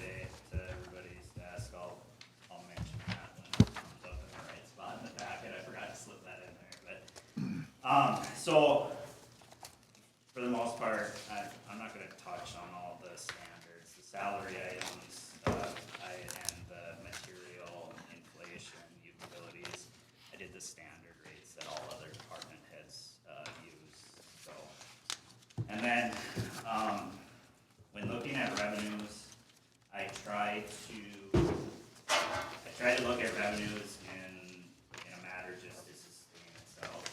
standard rates that all other department heads, use, so. And then, when looking at revenues, I try to look at revenues in a matter just to sustain itself.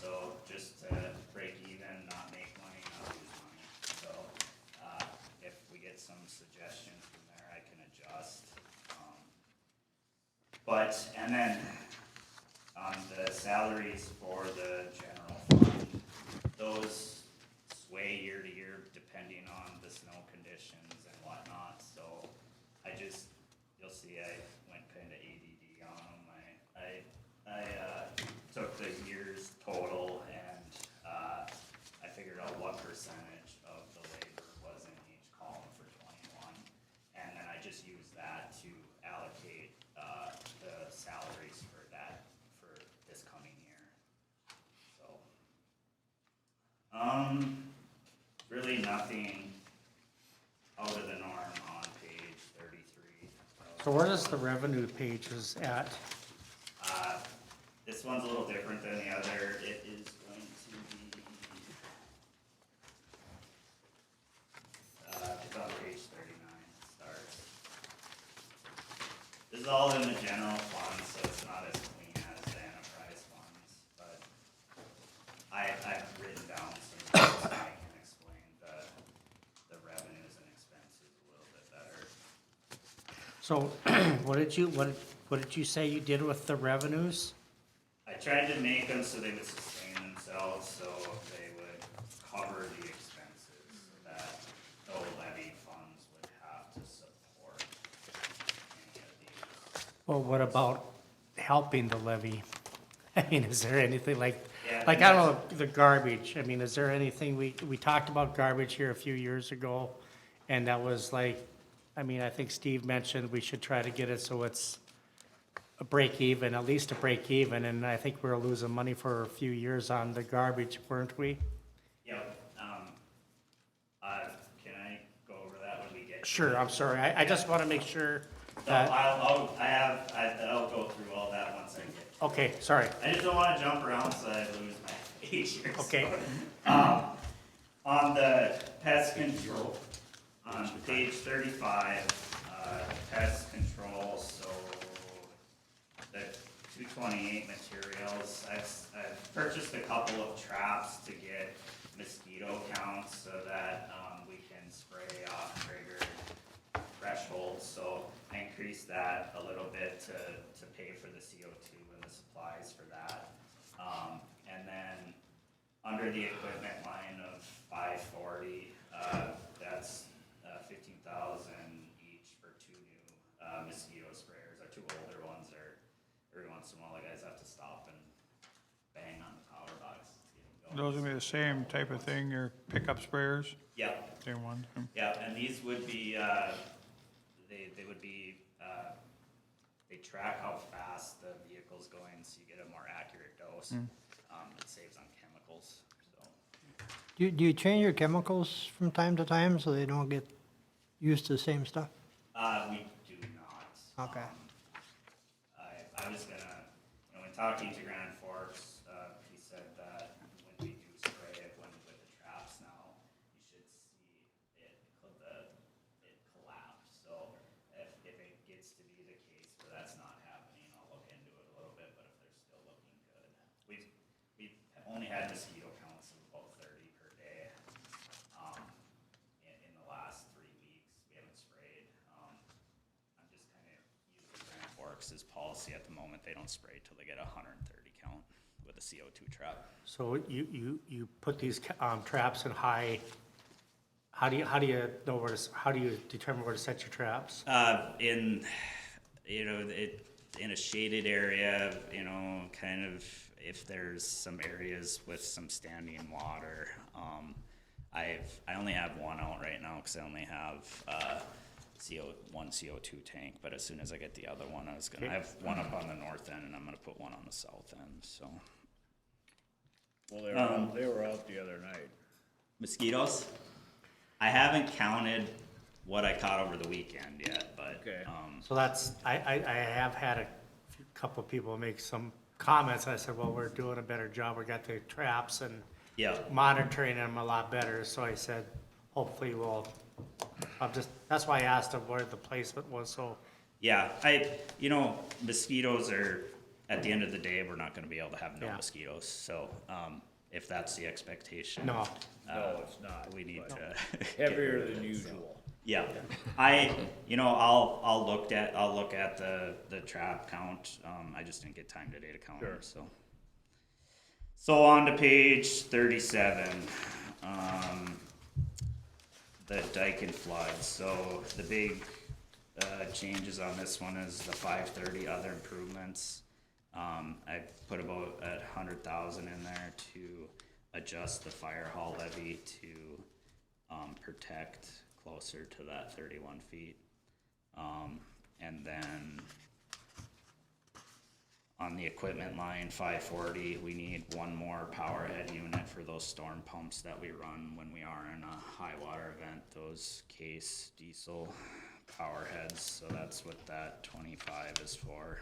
So just to break even, not make money, not lose money. So, if we get some suggestions from there, I can adjust. And then on the salaries for the general fund, those sway year to year depending on the snow conditions and whatnot, so you'll see I went kinda ADD on them. I took the year's total and, I figured out what percentage of the labor was in each column for 21. And then I just used that to allocate, the salaries for this coming year. So, really nothing out of the norm on page 33. So where does the revenue pages at? This one's a little different than the other. It is going to be, it's on page 39, it starts. This is all in the general fund, so it's not as clean as the enterprise funds, but I've written down some things so I can explain the revenues and expenses a little bit better. So what did you say you did with the revenues? I tried to make them so they would sustain themselves, so they would cover the expenses that no levy funds would have to support any of these. Well, what about helping the levy? I mean, is there anything like, Yeah, I don't know, the garbage, I mean, is there anything, we talked about garbage here a few years ago, and that was like, I mean, I think Steve mentioned we should try to get it so it's a break even, at least a break even, and I think we were losing money for a few years on the garbage, weren't we? Yep, can I go over that when we get? to Sure, it? I'm sorry, I just wanna make sure So that, I'll go through all that once I get. okay, sorry, I just don't wanna jump around so I lose my page here. Okay. On the pest control, on page 35, pest control, so the 228 materials, I've purchased a couple of traps to get mosquito counts so that, we can spray off triggered thresholds, so I increased that a little bit to pay for the CO2 and the supplies for that. And then, under the equipment line of 540, that's 15,000 each for two new mosquito sprayers. Our two older ones are, every once in a while, the guys have to stop and bang on the power box. to get them going. Those would be the same type of thing, your pickup sprayers, Yep, same one? yeah, and these would be, they would be, they track how fast the vehicle's going, so you get a more accurate dose. It saves on chemicals, so. Do you change your chemicals from time to time so they don't get used to the same stuff? We do not. Okay. I was gonna, when talking to Grand Forks, he said that when we do spray it, with the traps now, you should see it collapse. So if it gets to be the case where that's not happening, I'll look into it a little bit, but if they're still looking good. We've only had mosquito counts of about 30 per day, in the last 3 weeks. We haven't sprayed. I'm just kind of using Grand Forks' policy at the moment. They don't spray till they get 130 count with a CO2 trap. so you put these, traps in high, how do you know where to, how do you determine where to set your traps? In a shaded area, kind of if there's some areas with some standing water. I only have one out right now because I only have one CO2 tank, but as soon as I get the other one, I have one up on the north end and I'm gonna put one on the south end, so. Well, they were out the other night. Mosquitoes? I haven't counted what I caught over the weekend yet, but, Okay. So that's, I have had a couple of people make some comments, I said, well, we're doing a better job. We got the traps and Yeah. monitoring them a lot better. So I said, hopefully that's why I asked him where the placement was, so. Yeah, mosquitoes are, at the end of the day, we're not gonna be able to have no Yeah. mosquitoes, so, if that's the expectation. No. No, it's not. We need to. Heavier than usual. Yeah, I'll look at the trap count, I just didn't get time today to count them, so. So on to page 37, the dike and flood, so the big, changes on this one is the 530 other improvements. I put about 100,000 in there to adjust the fire hall levy to, protect closer to that 31 feet. And then on the equipment line, 540, we need one more power head unit for those storm pumps that we run when we are in a high water event, those Case diesel power heads, so that's what that 25 is for.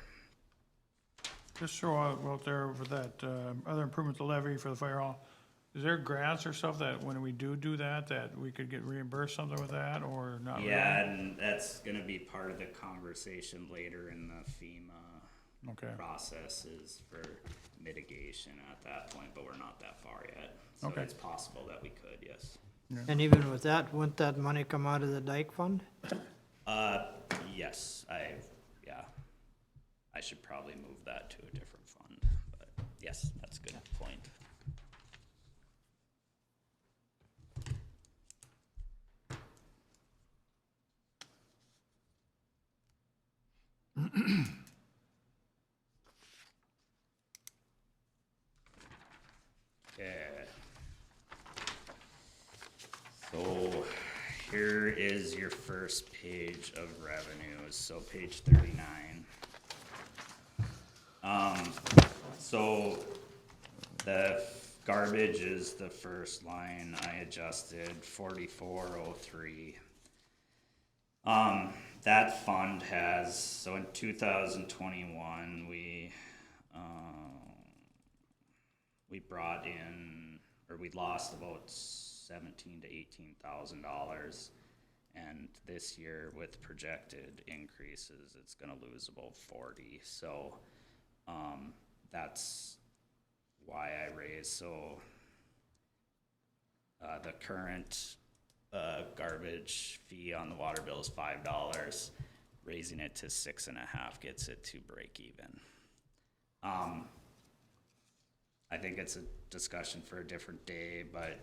Just throw out there for that, other improvement to levy for the fire hall. Is there grants or stuff that when we do that we could get reimbursed something with that, or not really? Yeah, and that's gonna be part of the conversation later in the FEMA processes for mitigation at that point, but we're not that far yet. So it's possible that we could, yes. And even with that, wouldn't that money come out of the dike fund? Yes, I should probably move that to a different fund, but yes, that's a good point. Okay. So here is your first page of revenues, so page 39. So the garbage is the first line I adjusted, 4403. That fund has, so in 2021, we brought in, or we lost about $17,000 to $18,000, and this year with projected increases, it's gonna lose about 40. So that's why I raised. So the current garbage fee on the water bill is $5. Raising it to 6.5 gets it to break even. I think it's a discussion for a different day, but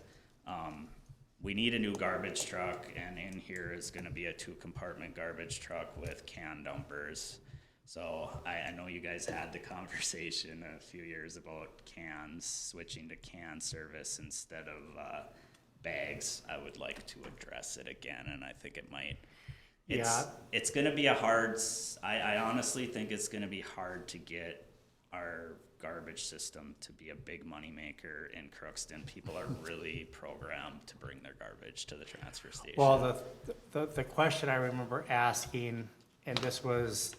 we need a new garbage truck, and in here is gonna be a 2-compartment garbage truck with can dumpers. So I know you guys had the conversation a few years about cans, switching to can service instead of bags. I would like to address it again, and I think it might. It's gonna be I honestly think it's gonna be hard to get our garbage system to be a big moneymaker in Crookston. People are really programmed to bring their garbage to the transfer station. Well, the question I remember asking, and this was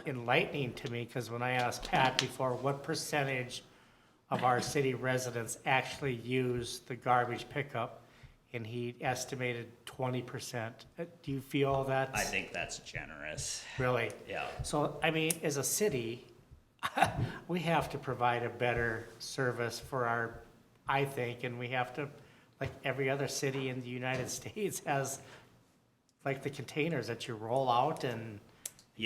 enlightening to me, because when I asked Pat before, what percentage of our city residents actually use the garbage pickup, and he estimated 20%. Do you feel that's? I think that's generous. Really? Yeah. So, I mean, as a city, we have to provide a better service for I think, and we have to, like every other city in the United States has, like the containers that you roll out and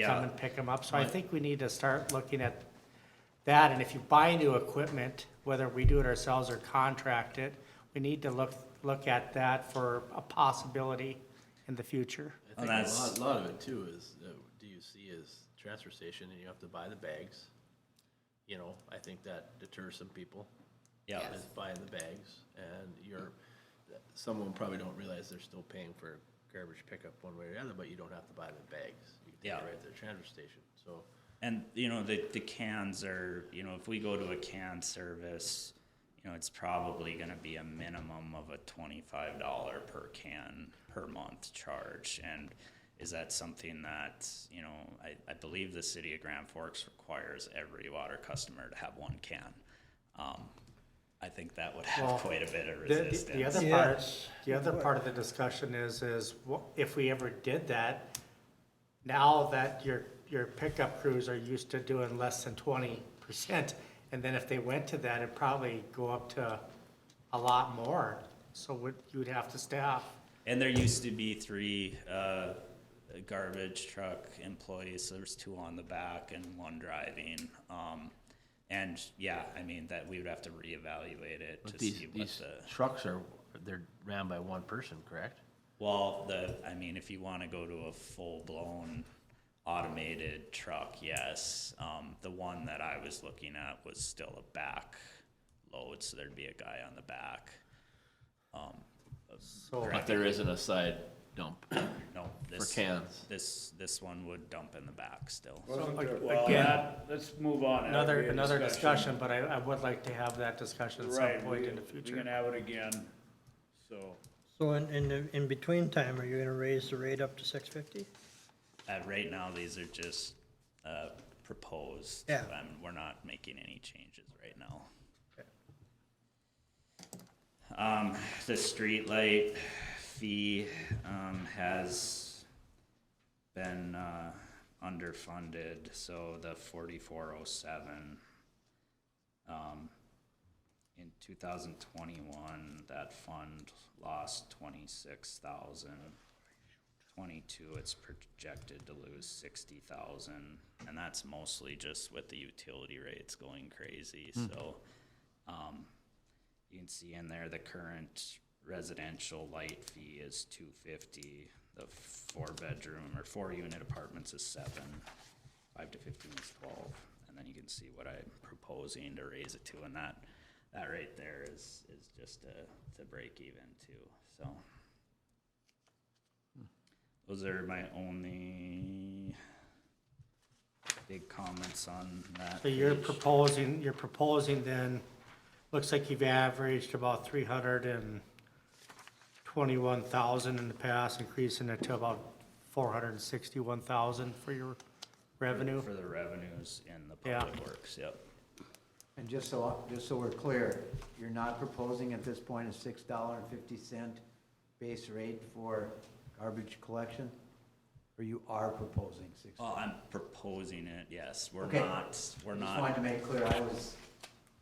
come and pick them up. So I think we need to start looking at that, and if you buy new equipment, whether we do it ourselves or contract it, we need to look at that for a possibility in the future. I think a lot of it too is, DUC is transfer station and you have to buy the bags. You know, I think that deters some people. Yeah. Is buying the bags, and someone probably don't realize they're still paying for garbage pickup one way or the other, but you don't have to buy the bags. You can take it right at the transfer station, so. And, the cans are, if we go to a can service, it's probably gonna be a minimum of a $25 per can per month charge. And is that something that, you know, I believe the city of Grand Forks requires every water customer to have one can. I think that would have Well, quite a bit of The resistance. the other part of the discussion is if we ever did that, now that your pickup crews are used to doing less than 20%, and then if they went to that, it'd probably go up to a lot more. So you'd have to staff. And there used to be 3 garbage truck employees, so there's 2 on the back and 1 driving. And yeah, I mean, that we would have to reevaluate it But to these, see what these the. trucks they're ran by one person, correct? Well, I mean, if you wanna go to a full-blown automated truck, yes. The one that I was looking at was still a back load, so there'd be a guy on the back. But there isn't a side dump No, for cans. This one would dump in the back still. Well, Again, let's move on. That'll be a another discussion, but I would like to have that discussion at some Right, point we in the we future. can have it again, so. So in between time, are you gonna raise the rate up to 650? Right now, these are just proposed. Yeah. We're not making any changes right now. The streetlight fee has been underfunded, so the 4407 in 2021, that fund lost 26,000. 22, it's projected to lose 60,000, and that's mostly just with the utility rates going crazy. So you can see in there the current residential light fee is $250. The 4-bedroom or 4-unit apartments is $7. 5 to 15 is $12, and then you can see what I'm proposing to raise it to, and that right there is just to break even too. So. Those are my only big comments on that. So you're page. proposing then, looks like you've averaged about 321,000 in the past, increasing it to about 461,000 for your revenue? For the revenues in the Yeah. public works, yep. And just so we're clear, you're not proposing at this point a $6.50 base rate for garbage collection? Or you are proposing $6? Well, I'm proposing it, yes. We're Okay. not. Just wanted to make clear, I was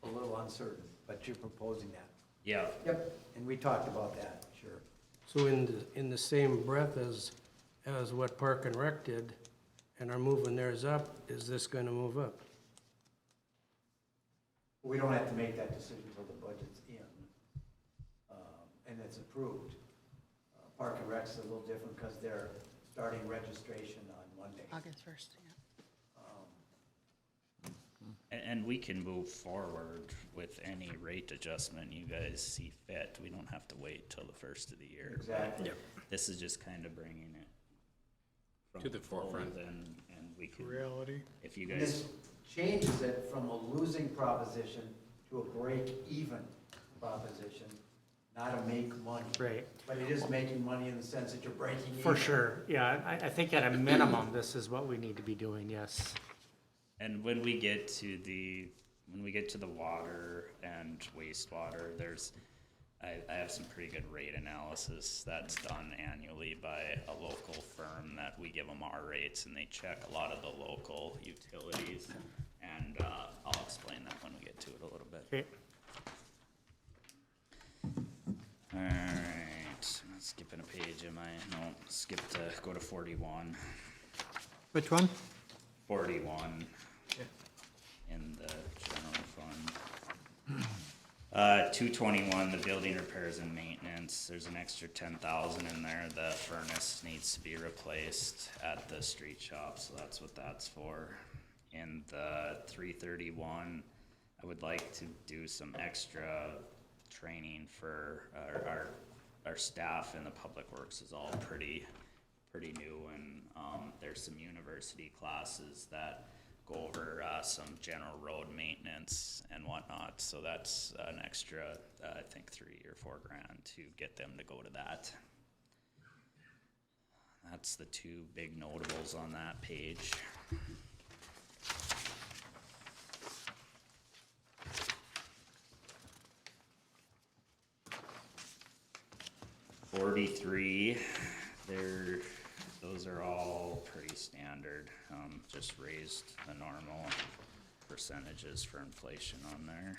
a little uncertain, but you're proposing that. Yeah. Yep, and we talked about that, sure. So in the same breath as what Park and Rec did, and are moving theirs up, is this gonna move up? We don't have to make that decision until the budget's in, and it's approved. Park and Rec's a little different because they're starting registration on Monday. August 1st, yeah. And we can move forward with any rate adjustment you guys see fit. We don't have to wait till the first of the year. Exactly. But this is just kind of bringing it To the forefront. and we can. Reality. If you This guys, changes it from a losing proposition to a break-even proposition, not a make money. Right. But it is making money in the sense that you're breaking even. For sure, yeah, I think at a minimum, this is what we need to be doing, yes. and when we get to the water and wastewater, I have some pretty good rate analysis that's done annually by a local firm that we give them our rates, and they check a lot of the local utilities, and I'll explain that when we get to it a little bit. Okay. All right, I'm skipping a page, go to 41. Which one? 41 in the general fund. 221, the building repairs and maintenance, there's an extra 10,000 in there. The furnace needs to be replaced at the street shop, so that's what that's for. In the 331, I would like to do some extra training for our staff in the public works is all pretty new, and there's some university classes that go over some general road maintenance and whatnot, so that's an extra, I think $3 or $4 grand to get them to go to that. That's the two big notables on that page. $43, those are all pretty standard, just raised the normal percentages for inflation on there.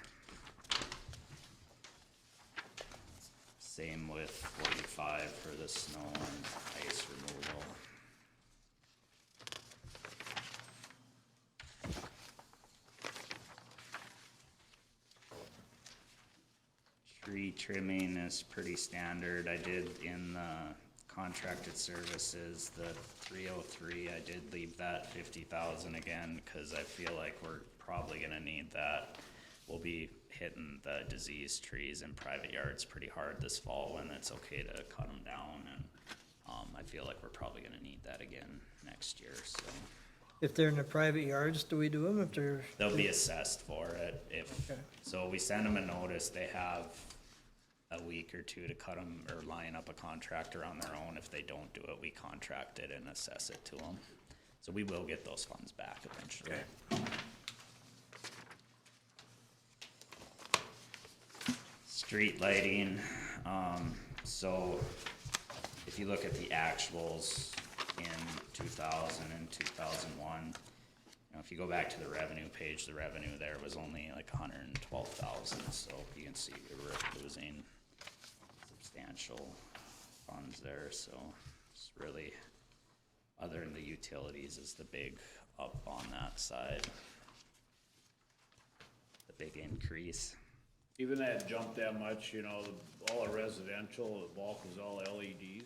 Same with 45 for the snow and ice removal. Tree trimming is pretty standard. I did in the contracted services, the 303, I did leave that 50,000 again, cause I feel like we're probably gonna need that. We'll be hitting the diseased trees in private yards pretty hard this fall when it's okay to cut them down, and, I feel like we're probably gonna need that again next year, so. If they're in the private yards, do we do them if they're? They'll be assessed for it if, Okay. so we send them a notice, they have a week or two to cut them or line up a contractor on their own. If they don't do it, we contract it and assess it to them. So we will get those funds back eventually. Street lighting, so if you look at the actuals in 2000 and 2001, you know, if you go back to the revenue page, the revenue there was only like 112,000, so you can see we were losing substantial funds there, so it's really, other than the utilities is the big up on that side. The big increase. Even that jumped that much, you know, all the residential, the bulk is all LEDs.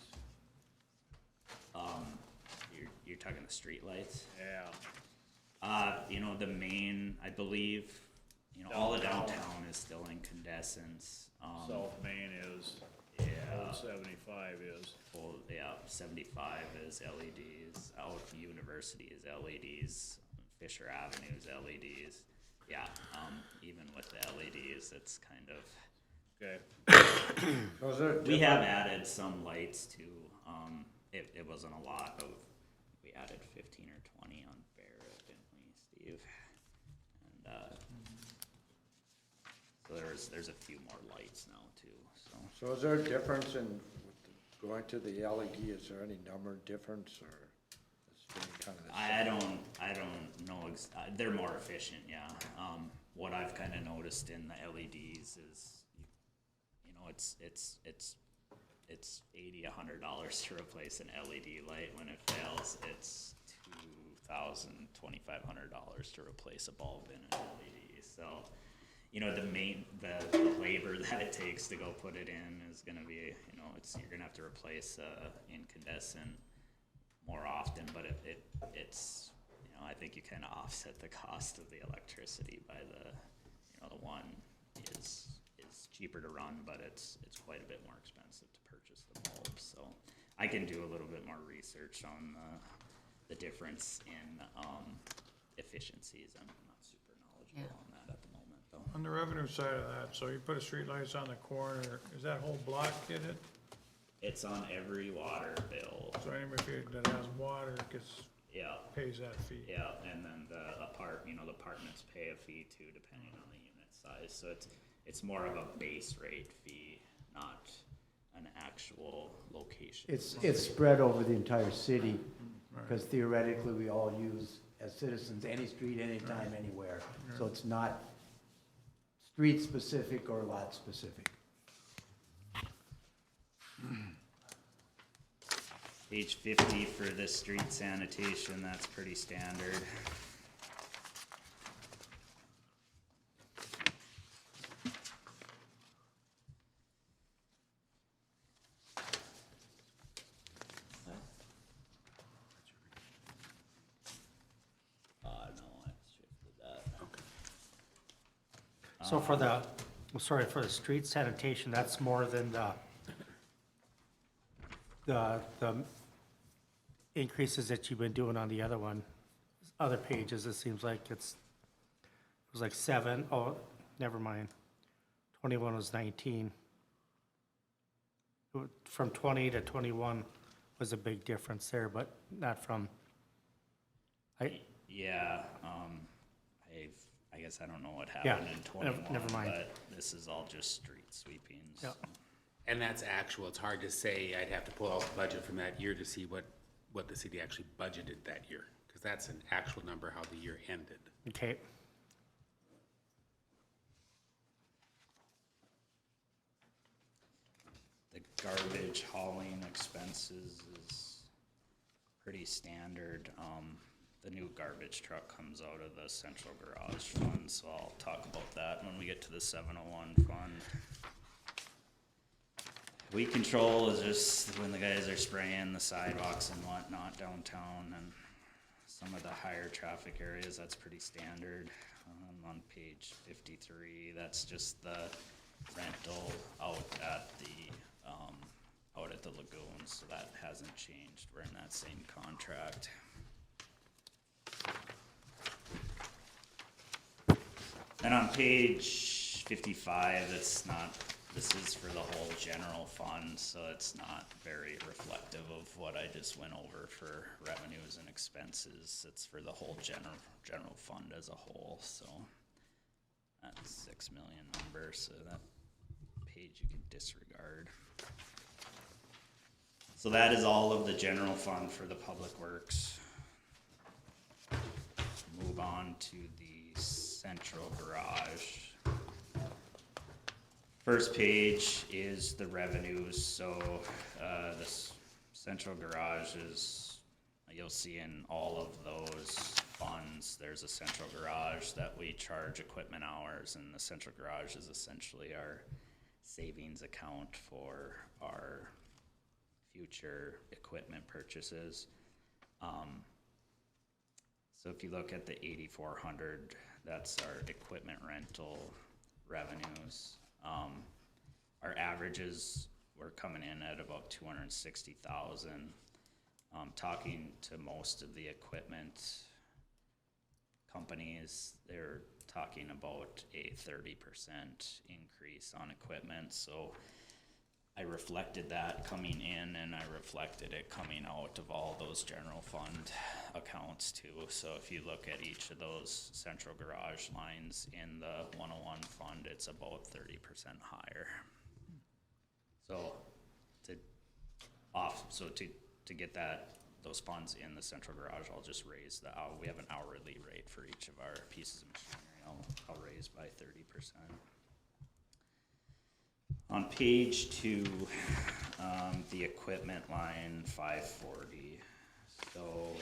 You're talking the street lights? Yeah. You know, the main, I believe, you know, all of downtown is still incandescents. South Main is, Yeah. Old 75 is. Well, yeah, 75 is LEDs, out University is LEDs, Fisher Avenue is LEDs. Yeah, even with the LEDs, it's kind of. Okay. We have added some lights too. It wasn't a lot of, we added 15 or 20 on Barrett, didn't we, Steve? And, so there's a few more lights now too, so. So is there a difference in going to the LED? Is there any number difference or it's really kind of the same? I don't know, they're more efficient, yeah. What I've kinda noticed in the LEDs is, you know, it's $80, $100 to replace an LED light. When it fails, it's $2,000, $2,500 to replace a bulb in an LED. So, you know, the labor that it takes to go put it in is gonna be, you know, you're gonna have to replace incandescent more often, but it's, you know, I think you kinda offset the cost of the electricity by you know, the one is cheaper to run, but it's quite a bit more expensive to purchase the bulbs. So I can do a little bit more research on the difference in efficiencies. I'm not super knowledgeable on that at the moment, though. On the revenue side of that, so you put a street lights on the corner, is that whole block get it? It's on every water bill. So anybody that has water pays that fee? Yeah, and then the apartments pay a fee too, depending on the unit size. So it's more of a base rate fee, not an actual location. It's spread over the entire city, because theoretically, we all use, as citizens, any street, anytime, anywhere. So it's not street-specific or lot-specific. Page 50 for the street sanitation, that's pretty standard. No, I shifted that. So for the street sanitation, that's more than the increases that you've been doing on the other pages. It seems like it was like 7, oh, never mind. 21 was 19. From 20 to 21 was a big difference there, but not from, Yeah, I guess I don't know what happened in 21, never mind. but this is all just street sweepings. Yeah. And that's actual, it's hard to say, I'd have to pull out the budget from that year to see what the city actually budgeted that year, because that's an actual number how the year ended. Okay. The garbage hauling expenses is pretty standard. The new garbage truck comes out of the central garage fund, so I'll talk about that when we get to the 701 fund. Weed control is just when the guys are spraying the sidewalks and whatnot downtown and some of the higher traffic areas, that's pretty standard. On page 53, that's just the rental out at the lagoon, so that hasn't changed. We're in that same contract. And on page 55, this is for the whole general fund, so it's not very reflective of what I just went over for revenues and expenses. It's for the whole general fund as a whole, so that's 6 million number, so that page you can disregard. So that is all of the general fund for the public works. Move on to the central garage. First page is the revenues, so this central garage is, you'll see in all of those funds, there's a central garage that we charge equipment hours, and the central garage is essentially our savings account for our future equipment purchases. So if you look at the 8,400, that's our equipment rental revenues. Our averages were coming in at about 260,000. Talking to most of the equipment companies, they're talking about a 30% increase on equipment. So I reflected that coming in, and I reflected it coming out of all those general fund accounts too. So if you look at each of those central garage lines in the 101 fund, it's about 30% higher. So to get those funds in the central garage, I'll just raise we have an hourly rate for each of our pieces of machinery. I'll raise by 30%. On page 2, the equipment line 540. So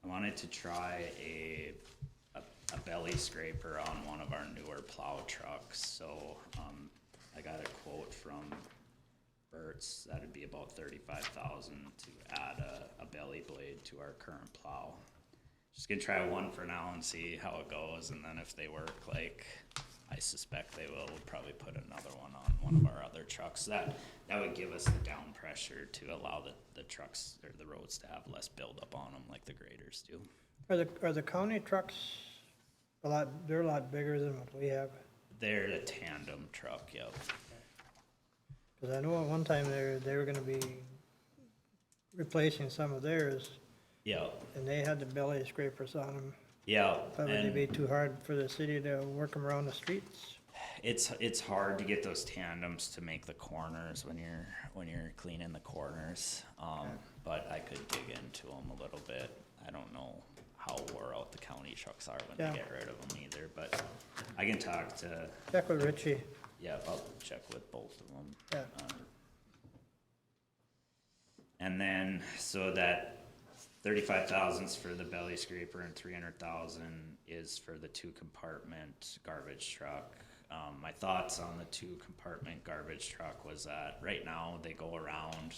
I wanted to try a belly scraper on one of our newer plow trucks. So I got a quote from Burt's. That'd be about $35,000 to add a belly blade to our current plow. Just gonna try one for now and see how it goes, and then if they work like I suspect they will, we'll probably put another one on one of our other trucks. That would give us the down pressure to allow the trucks or the roads to have less buildup on them like the graders do. Are the county trucks they're a lot bigger than what we have? They're a tandem truck, yep. Cause I know at one time they were gonna be replacing some of theirs. Yep. And they had the belly scrapers on them. Yeah. But would it be too hard for the city to work them around the streets? It's hard to get those tandems to make the corners when you're cleaning the corners. But I could dig into them a little bit. I don't know how wore out the county trucks are when they get rid of them either, but I can talk to. Check with Richie. Yeah, I'll check with both of them. Yeah. And then, so that 35,000's for the belly scraper and 300,000 is for the 2-compartment garbage truck. My thoughts on the 2-compartment garbage truck was that right now they go around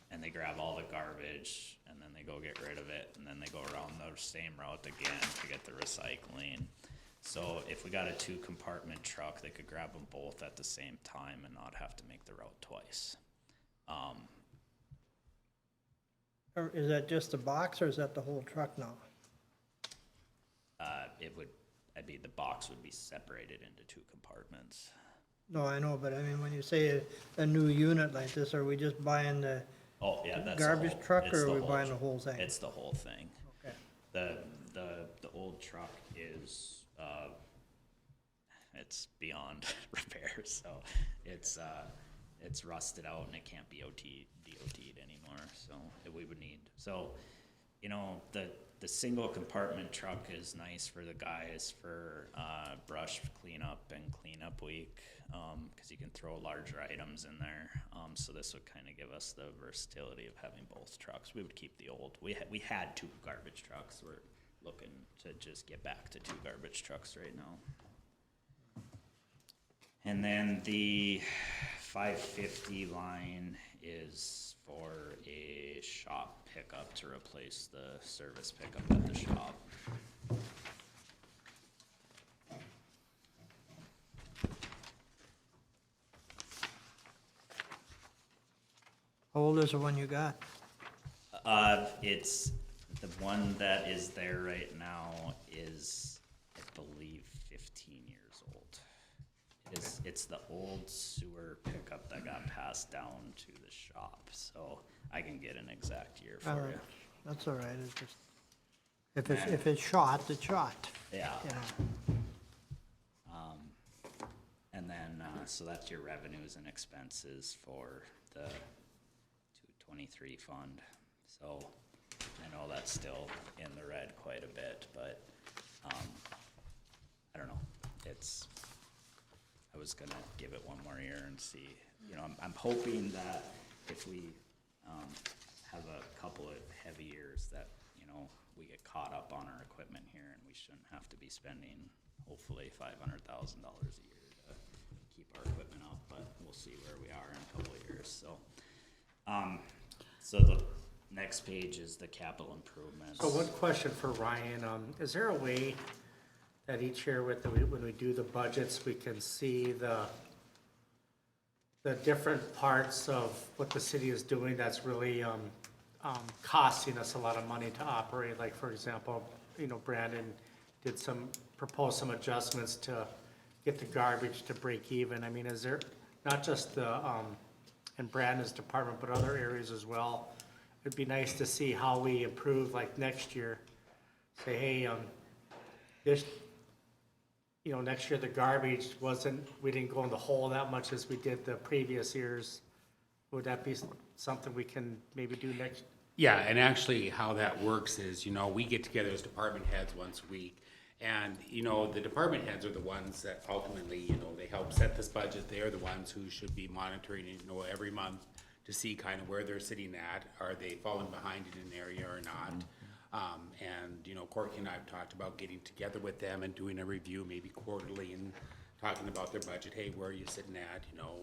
and they grab all the garbage and then they go get rid of it, and then they go around the same route again to get the recycling. So if we got a 2-compartment truck, they could grab them both at the same time and not have to make the route twice. Or is that just the box or is that the whole truck now? The box would be separated into 2 compartments. No, I know, but I mean, when you say a new unit like this, are we just buying the Oh, yeah, that's the garbage whole- truck, it's or the are we whole buying tr- the whole thing? It's the whole thing. Okay. The old truck is, it's beyond repair, so it's rusted out and it can't be DOT'd anymore, so we would need, so, you know, the single compartment truck is nice for the guys for, brush cleanup and cleanup week, cause you can throw larger items in there, so this would kinda give us the versatility of having both trucks. We would keep the old, we had 2 garbage trucks, we're looking to just get back to 2 garbage trucks right now. And then the 550 line is for a shop pickup to replace the service pickup at the shop. How old is the one you got? It's, the one that is there right now is, I believe, 15 years old. It's the old sewer pickup that got passed down to the shop, so I can get an exact year for you. That's all right, it's just, if it's shot, it's shot. Yeah. You know. And then, so that's your revenues and expenses for the 223 fund. So I know that's still in the red quite a bit, but, I don't know, I was gonna give it one more year and see, you know, I'm hoping that if we, have a couple of heavy years that, you know, we get caught up on our equipment here and we shouldn't have to be spending hopefully $500,000 a year to keep our equipment up, but we'll see where we are in a couple of years, so. So the next page is the capital improvements. So one question for Ryan, is there a way that each year when we do the budgets, we can see the different parts of what the city is doing that's really, costing us a lot of money to operate? Like, for example, you know, Brandon proposed some adjustments to get the garbage to break even. I mean, is there, not just in Brandon's department, but other areas as well? It'd be nice to see how we improve, like next year. Say, hey, this, you know, next year the garbage we didn't go in the hole that much as we did the previous years. Would that be something we can maybe do next? Yeah, and actually how that works is, you know, we get together as department heads once a week. And, you know, the department heads are the ones that ultimately, you know, they help set this budget. They are the ones who should be monitoring, you know, every month to see kind of where they're sitting at. Are they falling behind in an area or not? And, you know, Corky and I have talked about getting together with them and doing a review maybe quarterly and talking about their budget. Hey, where are you sitting at? You know,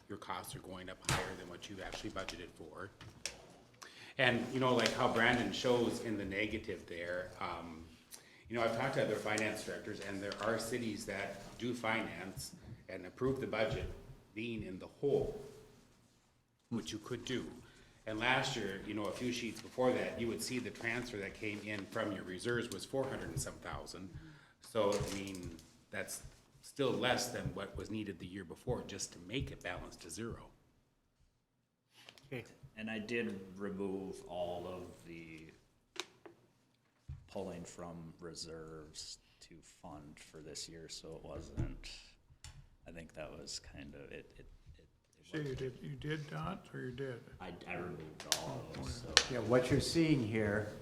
your costs are going up higher than what you've actually budgeted for. And, you know, like how Brandon shows in the negative there, you know, I've talked to other finance directors, and there are cities that do finance and approve the budget being in the hole, which you could do. And last year, you know, a few sheets before that, you would see the transfer that came in from your reserves was 400 and some thousand. So, I mean, that's still less than what was needed the year before just to make it balance to zero. Okay. And I did remove all of the pulling from reserves to fund for this year, so it wasn't, I think that was kind of, it So you did not, or you did? I removed all of those, so. Yeah, what you're seeing here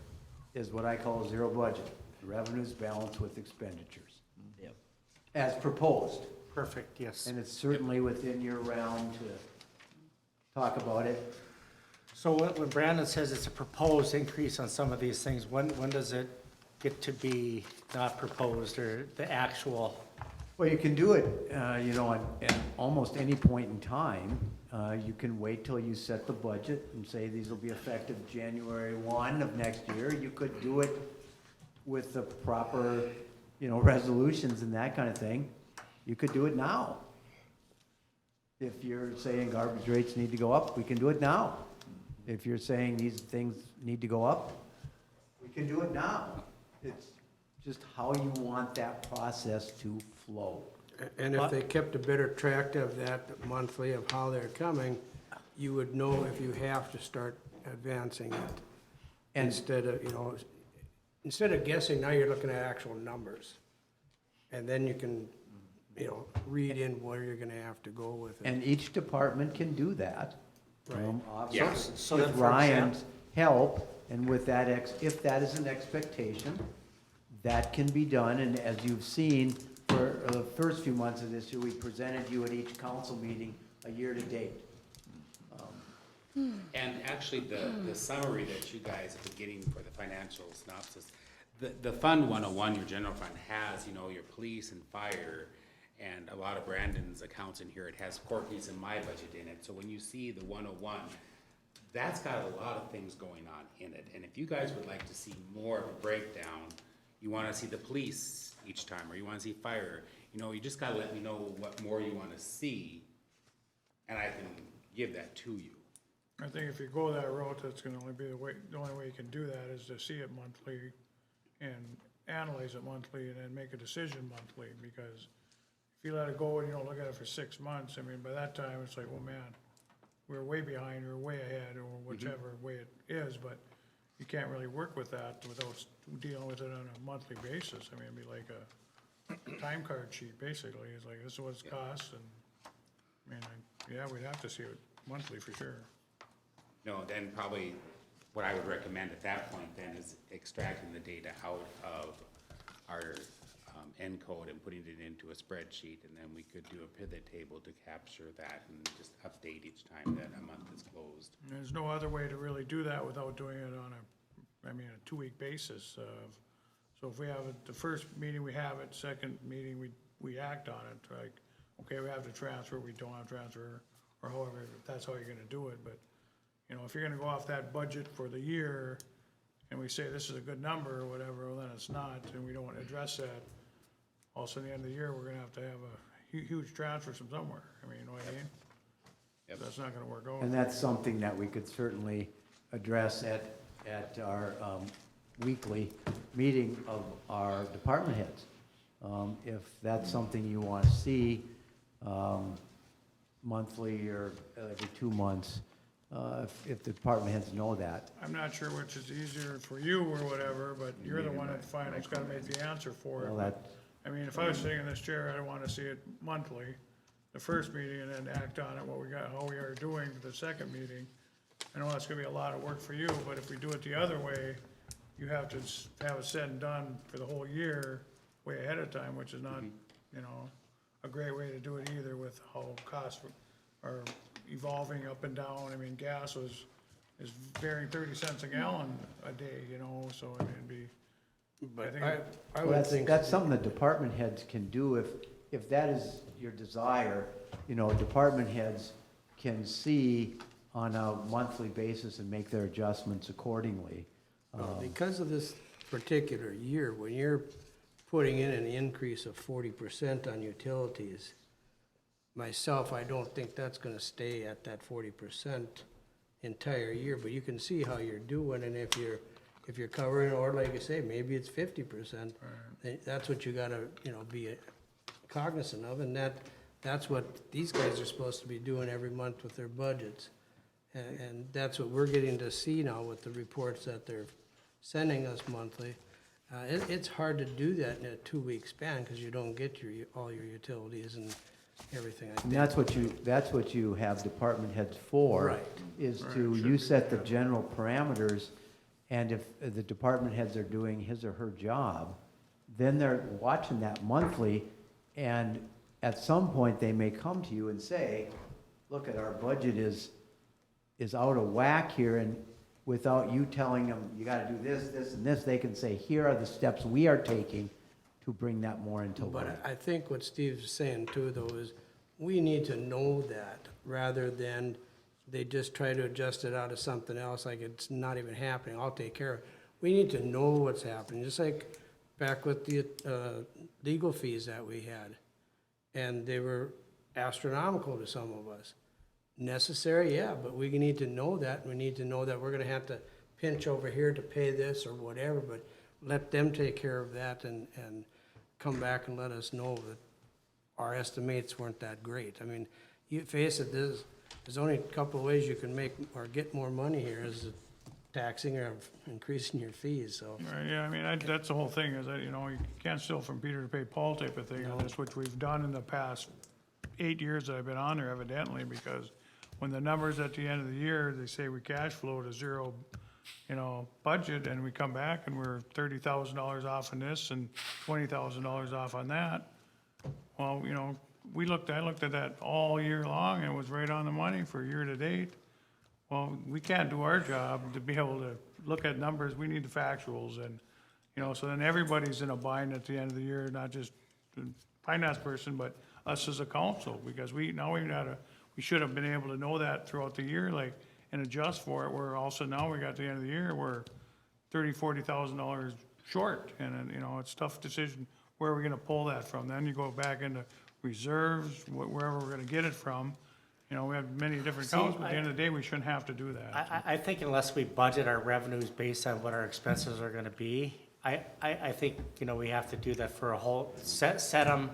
is what I call zero budget, revenues balanced with expenditures. Yep. As proposed. Perfect, yes. And it's certainly within your realm to talk about it. So when Brandon says it's a proposed increase on some of these things, when does it get to be not proposed or the actual? Well, you can do it, you know, at almost any point in time. You can wait till you set the budget and say these will be effective January 1 of next year. You could do it with the proper, you know, resolutions and that kind of thing. You could do it now. If you're saying garbage rates need to go up, we can do it now. If you're saying these things need to go up, we can do it now. It's just how you want that process to flow. And if they kept a better track of that monthly of how they're coming, you would know if you have to start advancing it. And- Instead of, instead of guessing, now you're looking at actual numbers. And then you can, read in where you're gonna have to go with it. And each department can do that. Right. Yeah. So With then, for Ryan's help, and with that, if that is an expectation, that can be done, and as you've seen, for the first few months of this year, we presented you at each council meeting a year to date. And actually, the summary that you guys have been getting for the financial synopsis, the Fund 101, your general fund has, your police and fire, and a lot of Brandon's accounts in here. It has Courtney's and my budget in it. So when you see the 101, that's got a lot of things going on in it. And if you guys would like to see more of a breakdown, you want to see the police each time, or you want to see fire, you just got to let me know what more you want to see, and I can give that to you. I think if you go that route, that's gonna only be the only way you can do that is to see it monthly and analyze it monthly and then make a decision monthly, because if you let it go and you don't look at it for 6 months, I mean, by that time, it's like, well, man, we're way behind or way ahead or whichever way it is, but you can't really work with that without dealing with it on a monthly basis. I mean, it'd be like a time card sheet, basically. It's like, this is what it costs, and, I mean, yeah, we'd have to see it monthly for sure. No, then probably what I would recommend at that point then is extracting the data out of our ENCODE and putting it into a spreadsheet, and then we could do a pivot table to capture that and just update each time that a month is closed. And there's no other way to really do that without doing it on a 2-week basis. So if we have it, the first meeting we have it, second meeting we act on it, like, okay, we have to transfer, we don't have to transfer, or however, if that's how you're gonna do it, but, if you're gonna go off that budget for the year, and we say this is a good number or whatever, well, then it's not, and we don't address that, also at the end of the year, we're gonna have to have a huge transfer from somewhere, I mean, you know what I mean? Yep. That's not gonna work out. And that's something that we could certainly address at our weekly meeting of our department heads. If that's something you want to see monthly or every 2 months, if the department heads know that. I'm not sure which is easier for you or whatever, but you're the one that final's gotta make the answer for it. Well, that, I mean, if I was sitting in this chair, I'd wanna see it monthly, the first meeting, and then act on it, what we got, how we are doing for the second meeting. I know that's gonna be a lot of work for you, but if we do it the other way, you have to have it said and done for the whole year, way ahead of time, which is not, a great way to do it either with how costs are evolving up and down. I mean, gas is varying 30 cents a gallon a day, so I mean, it'd be, But think- I would think. that's something the department heads can do if that is your desire. Department heads can see on a monthly basis and make their adjustments accordingly. Because of this particular year, when you're putting in an increase of 40% on utilities, myself, I don't think that's gonna stay at that 40% entire year, but you can see how you're doing, and if you're covering, or like I say, maybe it's 50%, that's what you gotta, be cognizant of, and that's what these guys are supposed to be doing every month with their budgets. And that's what we're getting to see now with the reports that they're sending us monthly. It's hard to do that in a 2-week span, because you don't get all your utilities and everything like that. And that's what you have department heads for. Right. Is to, you set the general parameters, and if the department heads are doing his or her job, then they're watching that monthly, and at some point, they may come to you and say, look, at our budget is out of whack here, and without you telling them, you gotta do this, this, and this, they can say, here are the steps we are taking to bring that more into line. But I think what Steve's saying too, though, is we need to know that, rather than they just try to adjust it out of something else, like it's not even happening, I'll take care of it. We need to know what's happening, just like back with the legal fees that we had. And they were astronomical to some of us. Necessary, yeah, but we need to know that, and we need to know that we're gonna have to pinch over here to pay this or whatever, but let them take care of that and come back and let us know that our estimates weren't that great. I mean, you face it, there's only a couple of ways you can make or get more money here, is taxing or increasing your fees, so. Right, yeah, I mean, that's the whole thing, is that, you know, you can't steal from Peter to pay Paul type of thing on this, which we've done in the past 8 years that I've been on there evidently, because when the numbers at the end of the year, they say we cash flow to zero, you know, budget, and we come back and we're $30,000 off on this and $20,000 off on that. Well, you know, I looked at that all year long, and it was right on the money for year to date. Well, we can't do our job to be able to look at numbers, we need the factuals, and, you know, so then everybody's in a bind at the end of the year, not just the finance person, but us as a council, because we should have been able to know that throughout the year, like, and adjust for it, where also now we got to the end of the year, we're $40,000 short, and, you know, it's a tough decision, where are we gonna pull that from? Then you go back into reserves, wherever we're gonna get it from. You know, we have many different accounts, but at the end of the day, we shouldn't have to do that. I think unless we budget our revenues based on what our expenses are gonna be, I think, you know, we have to do that for a whole, set them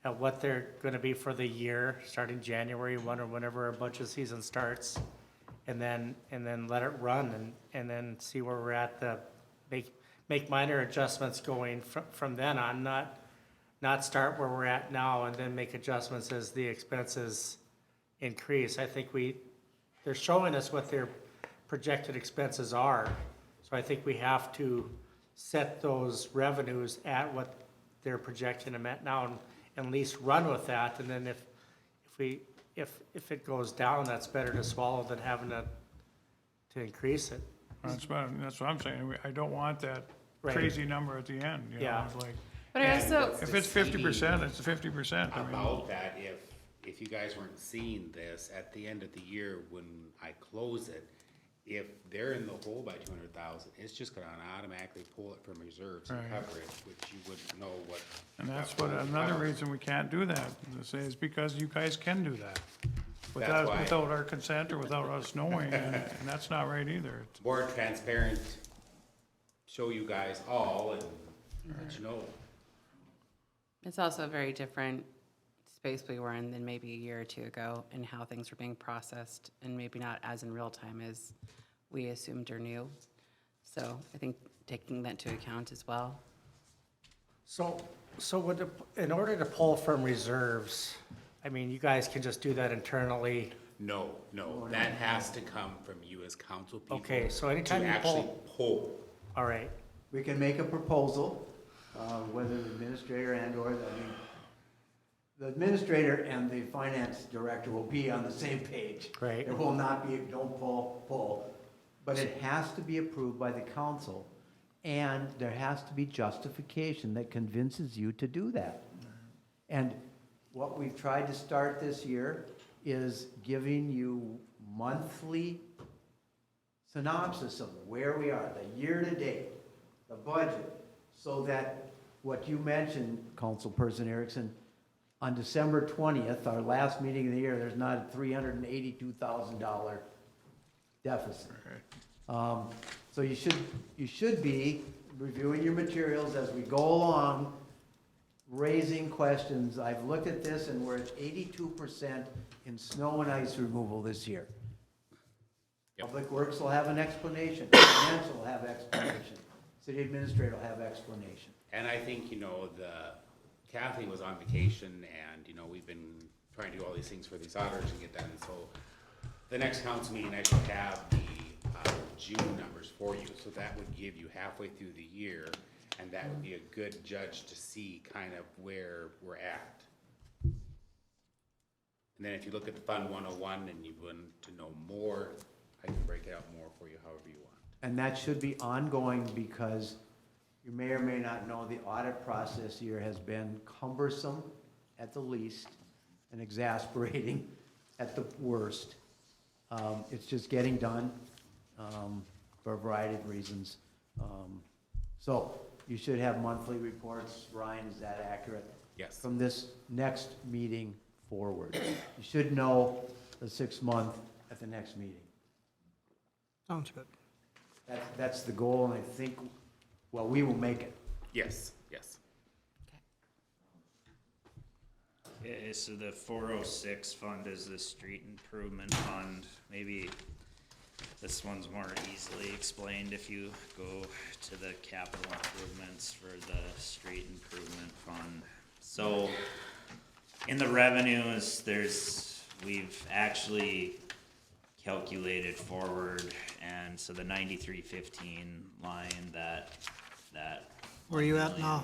at what they're gonna be for the year, starting January 1 or whenever our budget season starts, and then let it run, and then see where we're at, make minor adjustments going from then on, not start where we're at now and then make adjustments as the expenses increase. I think they're showing us what their projected expenses are. So I think we have to set those revenues at what they're projecting them at now, and at least run with that. And then if it goes down, that's better to swallow than having to increase it. That's what I'm saying, I don't want that Right. crazy number at the end, you know, Yeah. it's like, But I also, if it's 50%, it's 50%, I mean. About that, if you guys weren't seeing this, at the end of the year, when I close it, if they're in the hole by 200,000, it's just gonna automatically pull it from reserves and Right. cover it, which you wouldn't know what. And that's what, another reason we can't do that, is because you guys can do that. Without our consent or without us knowing, and that's not right either. More transparent, show you guys all and let you know. It's also a very different space we were in than maybe a year or two ago, and how things were being processed, and maybe not as in real time as we assumed or knew. So I think taking that into account as well. So in order to pull from reserves, I mean, you guys can just do that internally. No, that has to come from you as council people. Okay, so anytime to you actually pull. All right. We can make a proposal, whether the administrator and/or, the administrator and the finance director will be on the same page. Right. There will not be, don't pull, but it has to be approved by the council, and there has to be justification that convinces you to do that. And what we've tried to start this year is giving you monthly synopsis of where we are, the year-to-date, the budget, so that what you mentioned, Councilperson Erickson, on December 20th, our last meeting of the year, there's not a $382,000 deficit. So you should be reviewing your materials as we go along, raising questions. I've looked at this, and we're at 82% in snow and ice removal this year. Public Works will have an explanation, Financial will have explanation, City Administrator will have explanation. And I think, Kathy was on vacation, and, we've been trying to do all these things for these auditors to get done. So the next council meeting, I should have the June numbers for you. So that would give you halfway through the year, and that would be a good judge to see kind of where we're at. And then if you look at the Fund 101 and you want to know more, I can break it out more for you however you want. And that should be ongoing, because you may or may not know the audit process here has been cumbersome at the least and exasperating at the worst. It's just getting done for a variety of reasons. So you should have monthly reports. Ryan, is that accurate? Yes. From this next meeting forward. You should know the 6 month at the next meeting. Sounds good. That's the goal, and I think, we will make it. Yes. Okay, so the 406 fund is the street improvement fund. Maybe this one's more easily explained if you go to the capital improvements for the street improvement fund. So in the revenues, we've actually calculated forward, and so the 9315 line that. Where are you at now?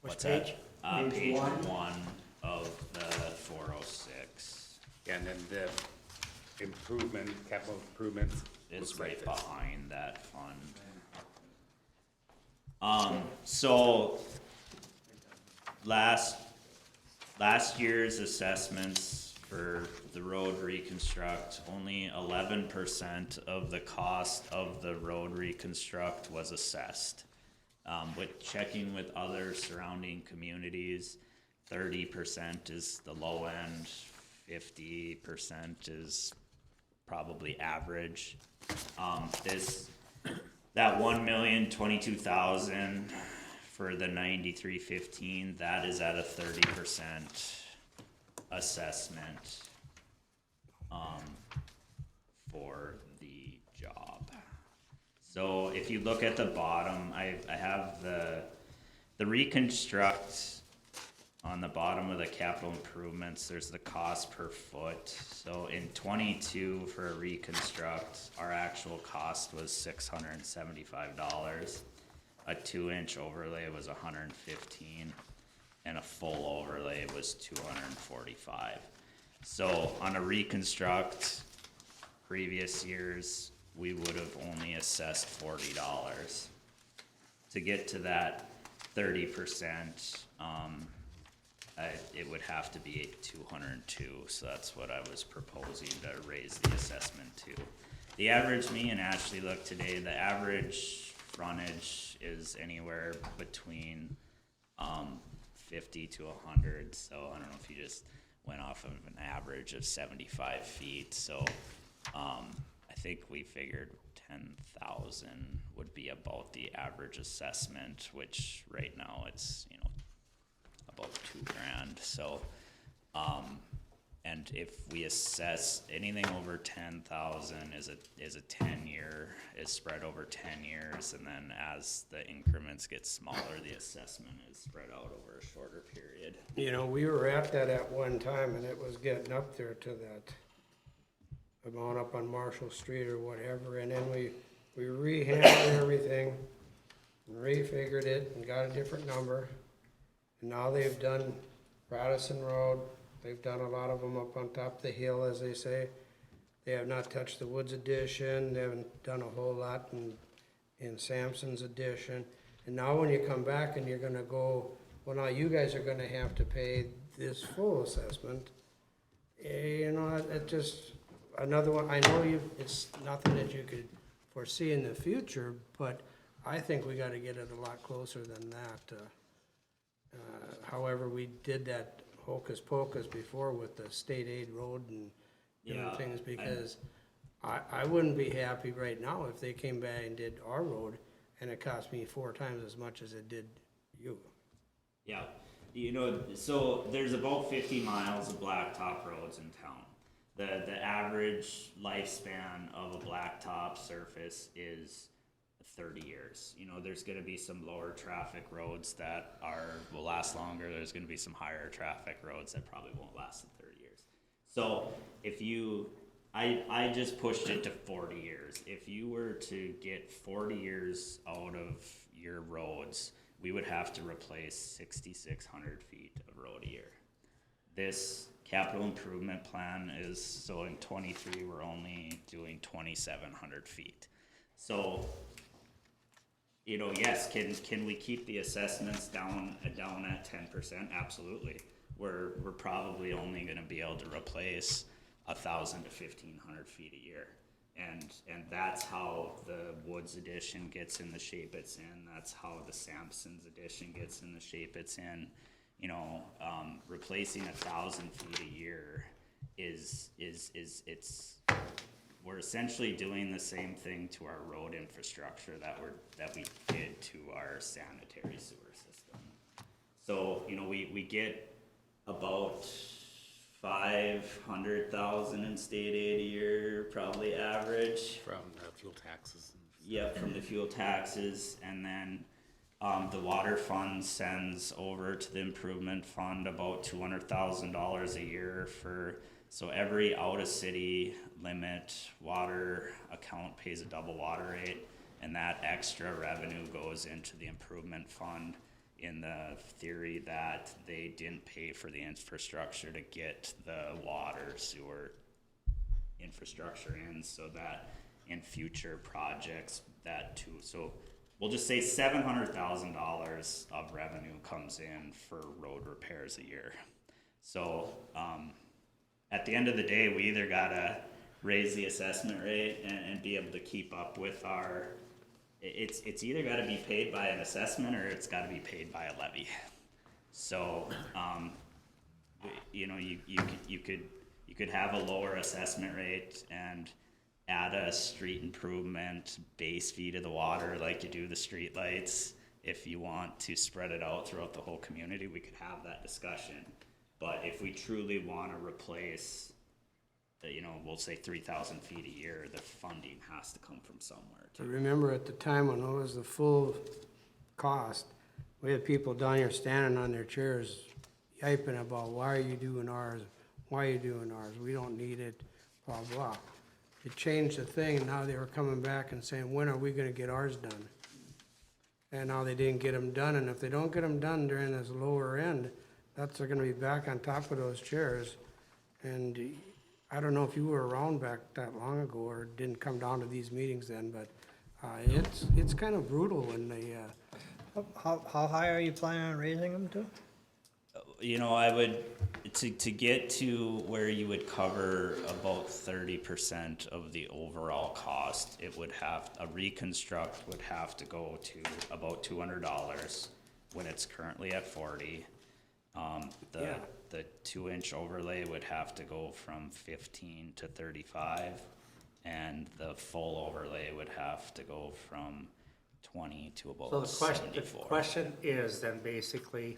What's Which that? page? Page one of the 406. Yeah, and then the improvement, capital improvements. It's right behind that fund. So last year's assessments for the road reconstruct, only 11% of the cost of the road reconstruct was assessed. With checking with other surrounding communities, 30% is the low end, 50% is probably average. That 1,022,000 for the 9315, that is at a 30% assessment for the job. So if you look at the bottom, I have the reconstruct on the bottom of the capital improvements. There's the cost per foot. So in 22 for a reconstruct, our actual cost was $675. A 2-inch overlay was $115, and a full overlay was $245. So on a reconstruct, previous years, we would have only assessed $40. To get to that 30%, it would have to be 202, so that's what I was proposing to raise the assessment to. The average, me and Ashley looked today, the average frontage is anywhere between 50 to 100, so I don't know if you just went off of an average of 75 feet, so I think we figured 10,000 would be about the average assessment, which right now it's, about $2,000. So, and if we assess anything over 10,000 is a 10-year, is spread over 10 years, and then as the increments get smaller, the assessment is spread out over a shorter period. We were at that at one time, and it was getting up there to that amount up on Marshall Street or whatever, and then we rehandled everything, and refigured it, and got a different number. And now they've done Radisson Road, they've done a lot of them up on top of the hill, as they say. They have not touched the Woods Addition, they haven't done a whole lot in Sampson's Addition. And now when you come back and you're gonna go, well, now you guys are gonna have to pay this full assessment. It just, another one, I know it's nothing that you could foresee in the future, but I think we gotta get it a lot closer than that. However, we did that hocus pocus before with the state aid road and different things, because I wouldn't be happy right now if they came back and did our road and it cost me 4 times as much as it did you. Yeah, so there's about 50 miles of blacktop roads in town. The average lifespan of a blacktop surface is 30 years. There's going to be some lower traffic roads that will last longer. There's going to be some higher traffic roads that probably won't last 30 years. So I just pushed it to 40 years. If you were to get 40 years out of your roads, we would have to replace 6,600 feet of road a year. This capital improvement plan is, so in 23, we're only doing 2,700 feet. So, yes, can we keep the assessments down at 10%? Absolutely. We're probably only going to be able to replace 1,000 to 1,500 feet a year, and that's how the Woods Addition gets in the shape it's in. That's how the Sampson's Addition gets in the shape it's in. Replacing 1,000 feet a year we're essentially doing the same thing to our road infrastructure that we did to our sanitary sewer system. So, we get about 500,000 in state aid a year, probably average. From the fuel taxes. Yep, from the fuel taxes, and then, the water fund sends over to the improvement fund about $200,000 a year so every out-of-city limit water account pays a double water rate, and that extra revenue goes into the improvement fund in the theory that they didn't pay for the infrastructure to get the water sewer infrastructure in, so that in future projects that too. So we'll just say $700,000 of revenue comes in for road repairs a year. So at the end of the day, we either gotta raise the assessment rate and be able to keep up with our. It's either gotta be paid by an assessment or it's gotta be paid by a levy. So you know, you could have a lower assessment rate and add a street improvement base fee to the water like you do the street lights. If you want to spread it out throughout the whole community, we could have that discussion. But if we truly want to replace, you know, we'll say 3,000 feet a year, the funding has to come from somewhere. I remember at the time when it was the full cost, we had people down here standing on their chairs yiping about, why are you doing ours? Why are you doing ours? We don't need it, blah, blah. It changed the thing, and now they were coming back and saying, when are we gonna get ours done? And now they didn't get them done, and if they don't get them done during this lower end, they're gonna be back on top of those chairs. And I don't know if you were around back that long ago or didn't come down to these meetings then, but it's kind of brutal when they, How high are you planning on raising them to? You know, I would, to get to where you would cover about 30% of the overall cost, it would have, a reconstruct would have to go to about $200 when it's currently at 40. The 2-inch overlay would have to go from 15 to 35, and the full overlay would have to go from 20 to about So the 74. question is then basically,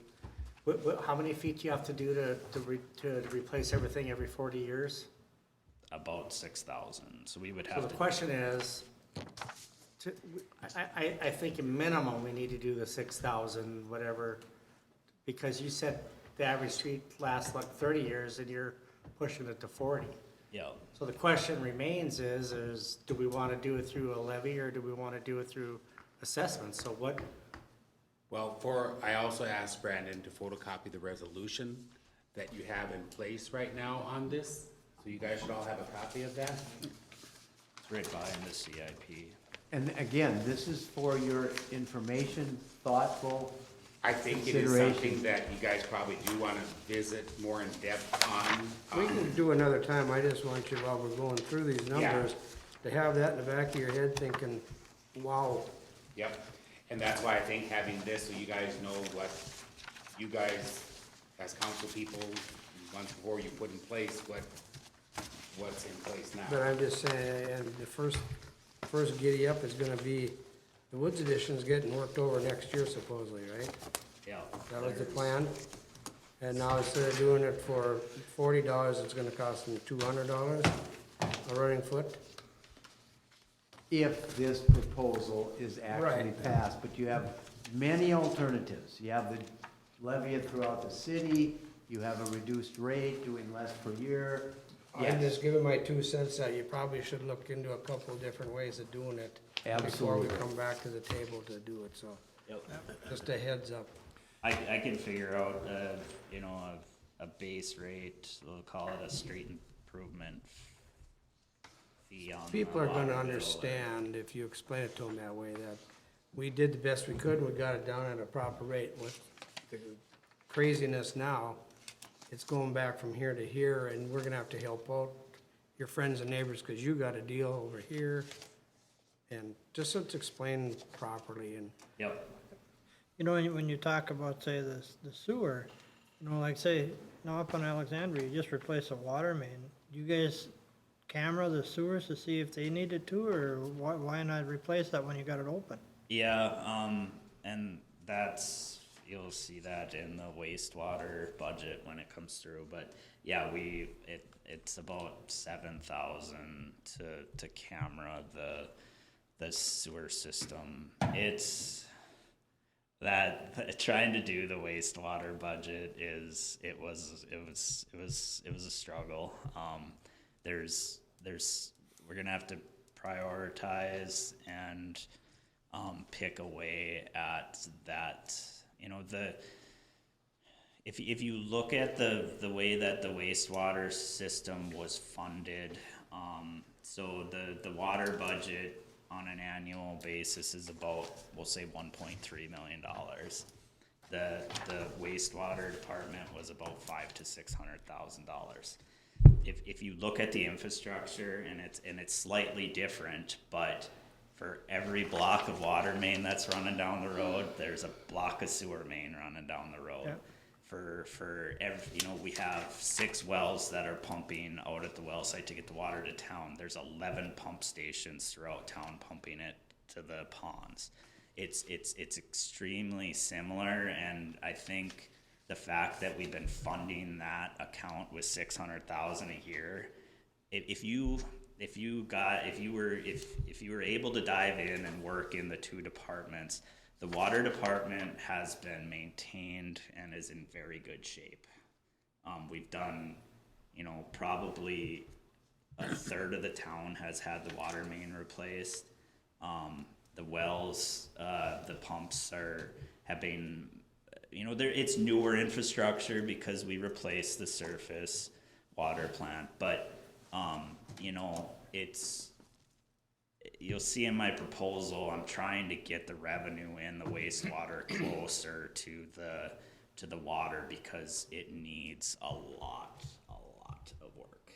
how many feet do you have to do to replace everything every 40 years? About 6,000, so we would So have the to. question is, I think a minimum, we need to do the 6,000, whatever, because you said the average street lasts like 30 years and you're pushing it to 40. Yeah. So the question remains is do we want to do it through a levy or do we want to do it through assessment? So what? Well, I also asked Brandon to photocopy the resolution that you have in place right now on this. So you guys should all have a copy of that. It's right behind the CIP. And again, this is for your information, thoughtful I think it is something that you guys probably do want to visit more in depth on. we can do another time. I just want you, while we're going through these numbers, to have that in the back of your head thinking, wow. Yep, and that's why I think having this, so you guys know what you guys, as council people, months before you put in place, what's in place now. But I'm just saying, and the first giddy up is gonna be, the Woods Edition's getting worked over next year supposedly, right? Yeah. That was the plan? And now instead of doing it for $40, it's gonna cost them $200 a running foot? if this proposal is actually Right. passed, but you have many alternatives. You have the levy it throughout the city, you have a reduced rate, doing less per year. I'm just giving my 2 cents that you probably should look into a couple of different ways of doing it before we Absolutely. come back to the table to do it, so. Yep. Just a heads up. I can figure out, you know, a base rate, we'll call it a street improvement fee on. People are the gonna water bill. understand if you explain it to them that way, that we did the best we could, and we got it down at a proper rate. With the craziness now, it's going back from here to here, and we're gonna have to help out your friends and neighbors, cause you got a deal over here. And just let's explain properly and. Yep. You know, when you talk about, say, the sewer, you know, like say, now up on Alexandria, you just replace a water main. Do you guys camera the sewers to see if they needed to, or why not replace that when you got it open? Yeah, and that's, you'll see that in the wastewater budget when it comes through, but yeah, it's about 7,000 to camera the sewer system. It's that trying to do the wastewater budget it was a struggle. We're gonna have to prioritize and pick away at that. You know, if you look at the way that the wastewater system was funded, so the water budget on an annual basis is about, we'll say, $1.3 million. The wastewater department was about $500,000 to $600,000. If you look at the infrastructure, and it's slightly different, but for every block of water main that's running down the road, there's a block of sewer main running down the road. Yeah. For every, you know, we have 6 wells that are pumping out at the well site to get the water to town. There's 11 pump stations throughout town pumping it to the ponds. It's extremely similar, and I think the fact that we've been funding that account with $600,000 a year, if you were able to dive in and work in the 2 departments, the water department has been maintained and is in very good shape. We've done, you know, probably a third of the town has had the water main replaced. The wells, the pumps have been, you know, it's newer infrastructure because we replaced the surface water plant, but you know, you'll see in my proposal, I'm trying to get the revenue in the wastewater closer to the water because it needs a lot of work.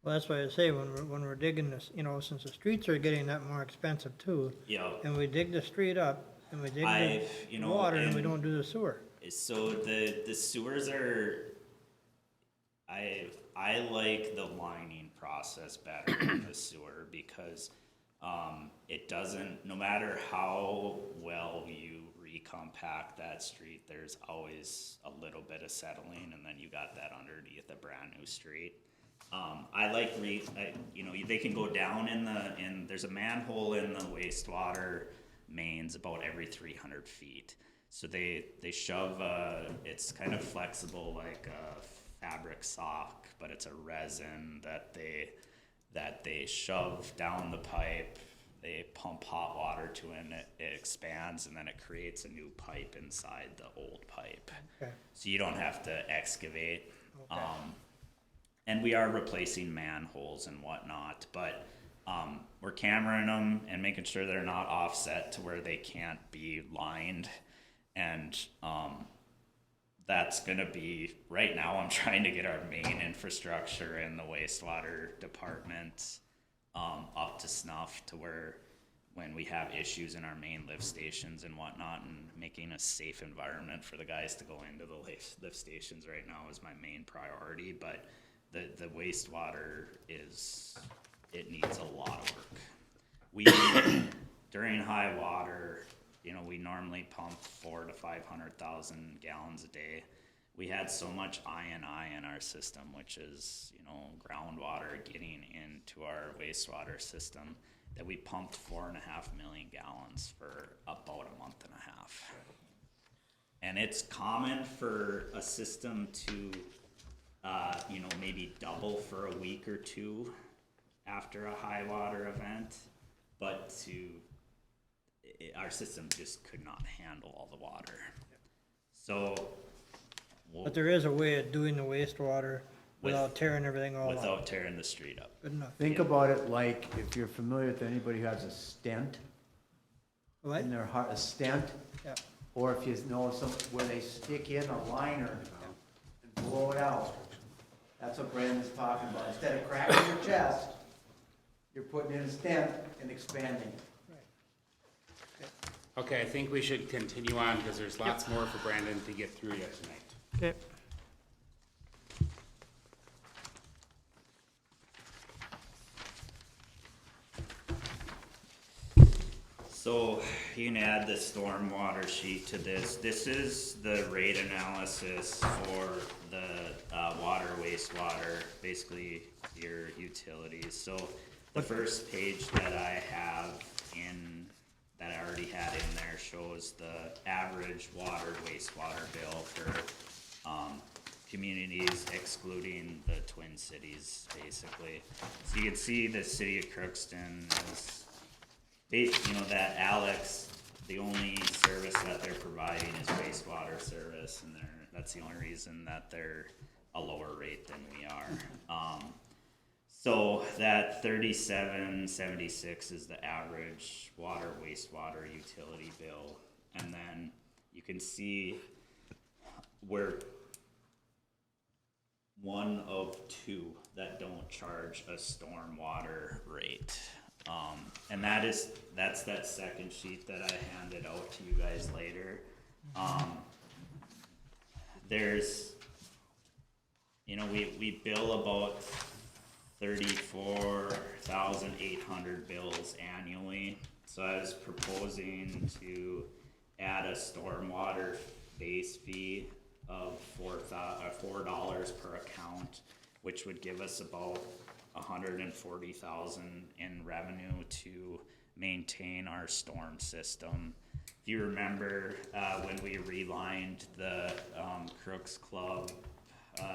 Well, that's why I say, when we're digging this, you know, since the streets are getting that more expensive too. Yeah. And we dig the street up, and we dig the water, and we don't do the sewer. So the sewers are, I like the lining process better than the sewer because it doesn't, no matter how well you recompact that street, there's always a little bit of settling, and then you got that underneath a brand new street. I like, you know, they can go down there's a manhole in the wastewater mains about every 300 feet. So they shove, it's kind of flexible like a fabric sock, but it's a resin that they shove down the pipe. They pump hot water to it, and it expands, and then it creates a new pipe inside the old pipe. Okay. So you don't have to excavate. Okay. And we are replacing manholes and whatnot, but we're cameraing them and making sure they're not offset to where they can't be lined. And that's gonna be, right now I'm trying to get our main infrastructure in the wastewater department up to snuff to where when we have issues in our main lift stations and whatnot, and making a safe environment for the guys to go into the lift stations right now is my main priority. But the wastewater it needs a lot of work. We, during high water, you know, we normally pump 400,000 to 500,000 gallons a day. We had so much I&I in our system, which is, you know, groundwater getting into our wastewater system, that we pumped 4.5 million gallons for about a month and a half. And it's common for a system to, you know, maybe double for a week or two after a high water event, but our system just could not handle all the water. So, But there is a way of doing the wastewater without tearing everything all up. without tearing the street up. Good enough. Think about it like if you're familiar with anybody who has a stent What? in their heart, a stent, Yeah. or if you know some, where they stick in a liner and blow it out. That's what Brandon's talking about. Instead of cracking your chest, you're putting in a stent and expanding. Okay, I think we should continue on because there's lots more for Brandon to get through yet tonight. Okay. So you can add the stormwater sheet to this. This is the rate analysis for the water, wastewater, basically your utilities. So the first page that I have that I already had in there shows the average water, wastewater bill for communities excluding the Twin Cities, basically. So you can see the city of Crookston is, that Alex, the only service that they're providing is wastewater service, and that's the only reason that they're a lower rate than we are. So that $37.76 is the average water, wastewater utility bill, and then you can see we're one of two that don't charge a stormwater rate. And that's that second sheet that I handed out to you guys later. There's, we bill about 34,800 bills annually. So I was proposing to add a stormwater base fee of $4 per account, which would give us about $140,000 in revenue to maintain our storm system. If you remember when we relined the Crooks Club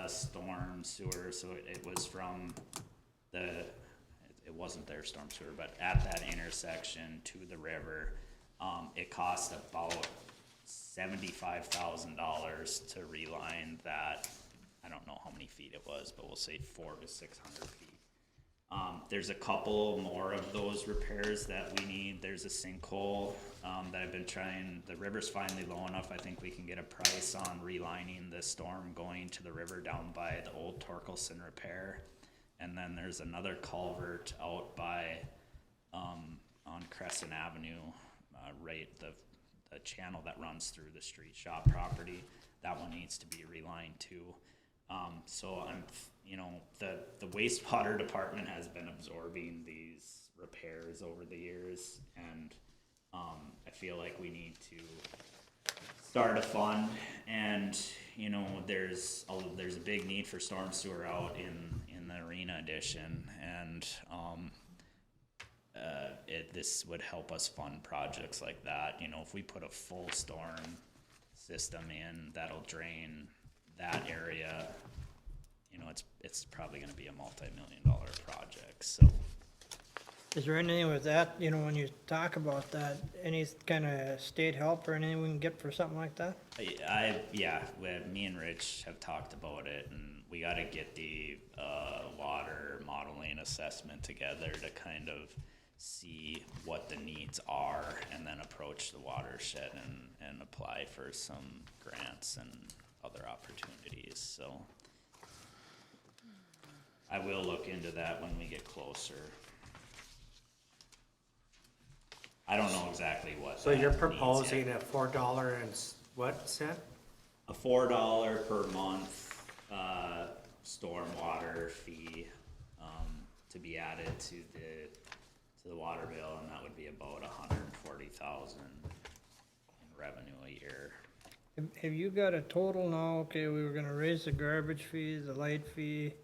storm sewer, so it was from it wasn't their storm sewer, but at that intersection to the river, it cost about $75,000 to reline that. I don't know how many feet it was, but we'll say 400 to 600 feet. There's a couple more of those repairs that we need. There's a sinkhole that I've been trying. The river's finally low enough. I think we can get a price on relining the storm going to the river down by the old Torkelson repair. And then there's another culvert out by on Crescent Avenue, right the channel that runs through the street shop property. That one needs to be relined too. So I'm, the wastewater department has been absorbing these repairs over the years, and I feel like we need to start a fund. And there's a big need for storm sewer out in the arena addition, and this would help us fund projects like that. If we put a full storm system in, that'll drain that area. It's probably going to be a multi-million-dollar project. So, Is there anything with that, when you talk about that, any kind of state help or anything we can get for something like that? me and Rich have talked about it, and we got to get the water modeling assessment together to kind of see what the needs are, and then approach the watershed and apply for some grants and other opportunities. So I will look into that when we get closer. I don't know exactly what. So you're proposing a $4 and what cent? A $4 per month stormwater fee to be added to the water bill, and that would be about $140,000 in revenue a year. Have you got a total now? Okay, we were gonna raise the garbage fee, the light fee,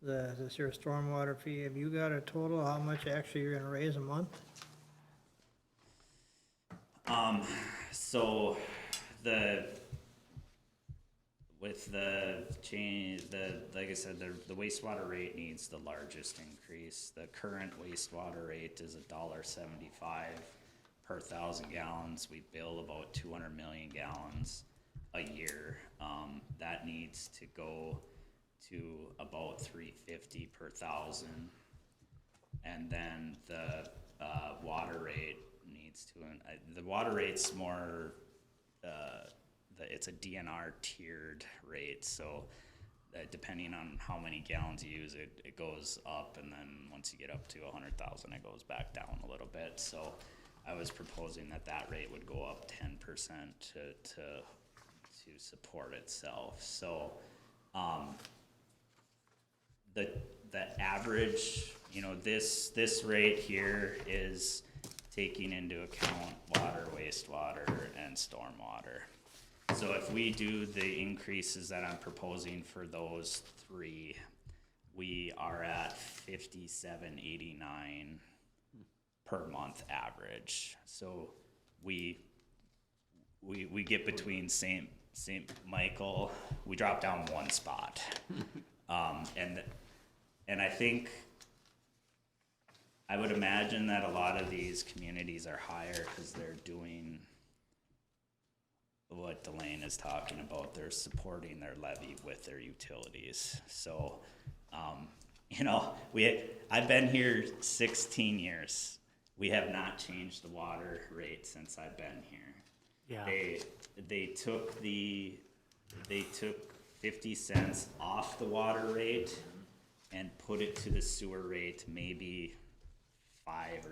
this here stormwater fee. Have you got a total how much actually you're gonna raise a month? So with the change, like I said, the wastewater rate needs the largest increase. The current wastewater rate is $1.75 per 1,000 gallons. We bill about 200 million gallons a year. That needs to go to about $3.50 per 1,000. And then the water rate needs to, the water rate's more, it's a DNR tiered rate, so depending on how many gallons you use, it goes up, and then once you get up to 100,000, it goes back down a little bit. So I was proposing that rate would go up 10% to support itself. So the average, this rate here is taking into account water, wastewater, and stormwater. So if we do the increases that I'm proposing for those three, we are at 57.89 per month average. So we get between St. Michael, we drop down one spot. And I think, I would imagine that a lot of these communities are higher because they're doing what Delane is talking about. They're supporting their levy with their utilities. So, you know, I've been here 16 years. We have not changed the water rate since I've been here. Yeah. They took 50 cents off the water rate and put it to the sewer rate maybe 5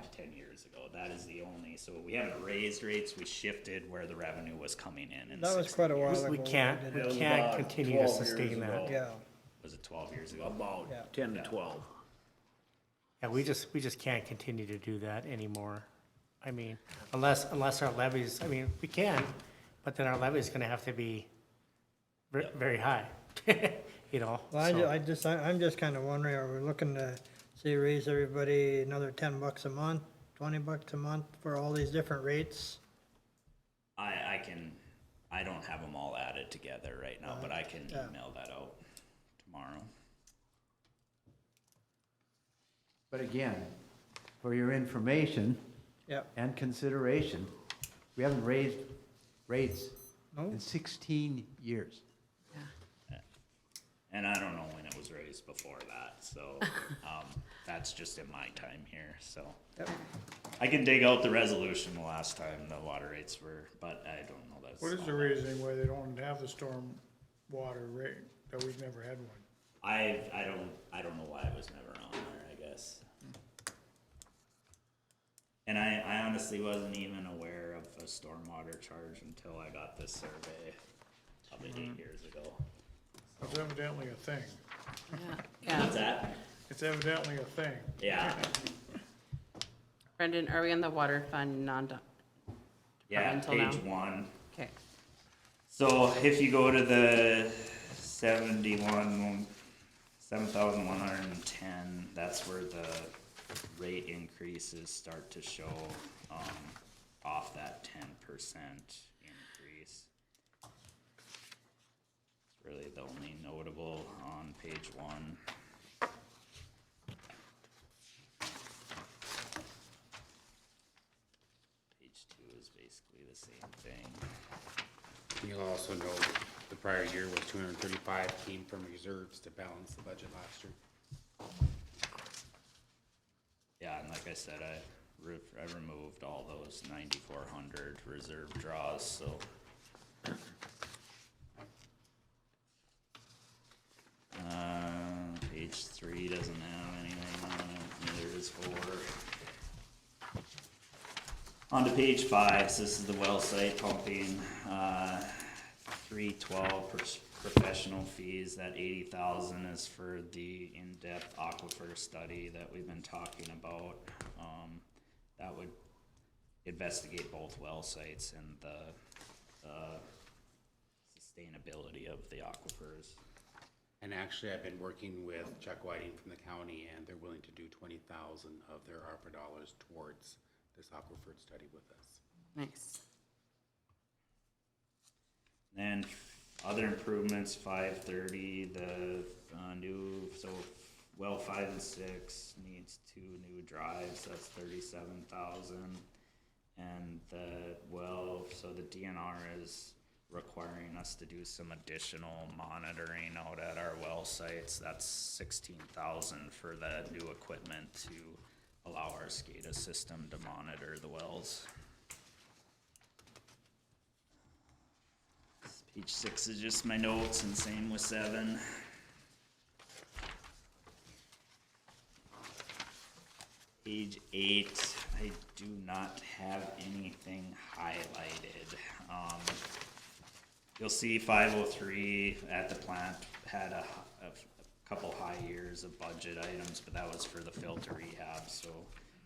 to 10 years ago. That is the only, so we haven't raised rates, we shifted where the revenue was coming in. That was quite a while ago. We can't It was can't about continue to 12 years sustain that. ago. Yeah, Was it 12 years ago? About Yeah. 10 to 12. Yeah, we just can't continue to do that anymore. I mean, unless our levies, I mean, we can, but then our levy is gonna have to be very high, you know? well, so- I'm just kinda wondering, are we looking to, say, raise everybody another $10 a month, $20 a month for all these different rates? I don't have them all added together right now, but I can Yeah. email that out tomorrow. But again, for your information Yep. and consideration, we haven't raised rates No? in 16 years. And I don't know when it was raised before that, so, that's just in my time here, so. Yep. I can dig out the resolution the last time the water rates were, but I don't know that's. What is the reasoning why they don't have the storm water rate, that we've never had one? I don't know why it was never on there, I guess. And I honestly wasn't even aware of a stormwater charge until I got this survey probably 8 years ago. It's evidently a thing. Yeah. What's that? It's evidently a thing. Yeah, Brendan, are we on the water fund yeah, Departmental now? page 1. Okay. So if you go to the 7,110, that's where the rate increases start to show, off that 10% increase. It's really the only notable on page 1. Page 2 is basically the same thing. You'll also note the prior year was 235 came from reserves to balance the budget last year. Yeah, and like I said, I removed all those 9,400 reserve draws, so. Page 3 doesn't have anything on it, neither does 4. On to page 5, so this is the well site pumping, 312 professional fees, that 80,000 is for the in-depth aquifer study that we've been talking about. That would investigate both well sites and the sustainability of the aquifers. And actually, I've been working with Chuck Whiting from the county, and they're willing to do 20,000 of their ARPA dollars towards this aquifer study with us. Nice. And other improvements, 530, the new, so well 5 and 6 needs 2 new drives, that's 37,000. And the well, so the DNR is requiring us to do some additional monitoring out at our well sites. That's 16,000 for the new equipment to allow our SCADA system to monitor the wells. Page 6 is just my notes, and same with 7. Page 8, I do not have anything highlighted. You'll see 503 at the plant had a couple high years of budget items, but that was for the filter rehab, so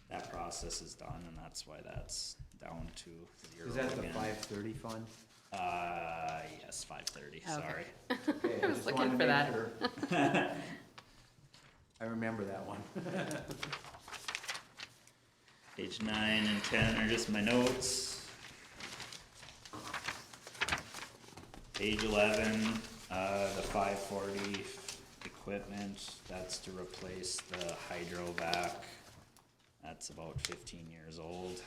that process is done, and that's why that's down to 0 Is that the again. 530 fund? Yes, 530, Okay. sorry. Okay, I was just looking wanted to for make that. sure. I remember that one. Page 9 and 10 are just my notes. Page 11, the 540 equipment, that's to replace the hydrovac. That's about 15 years old.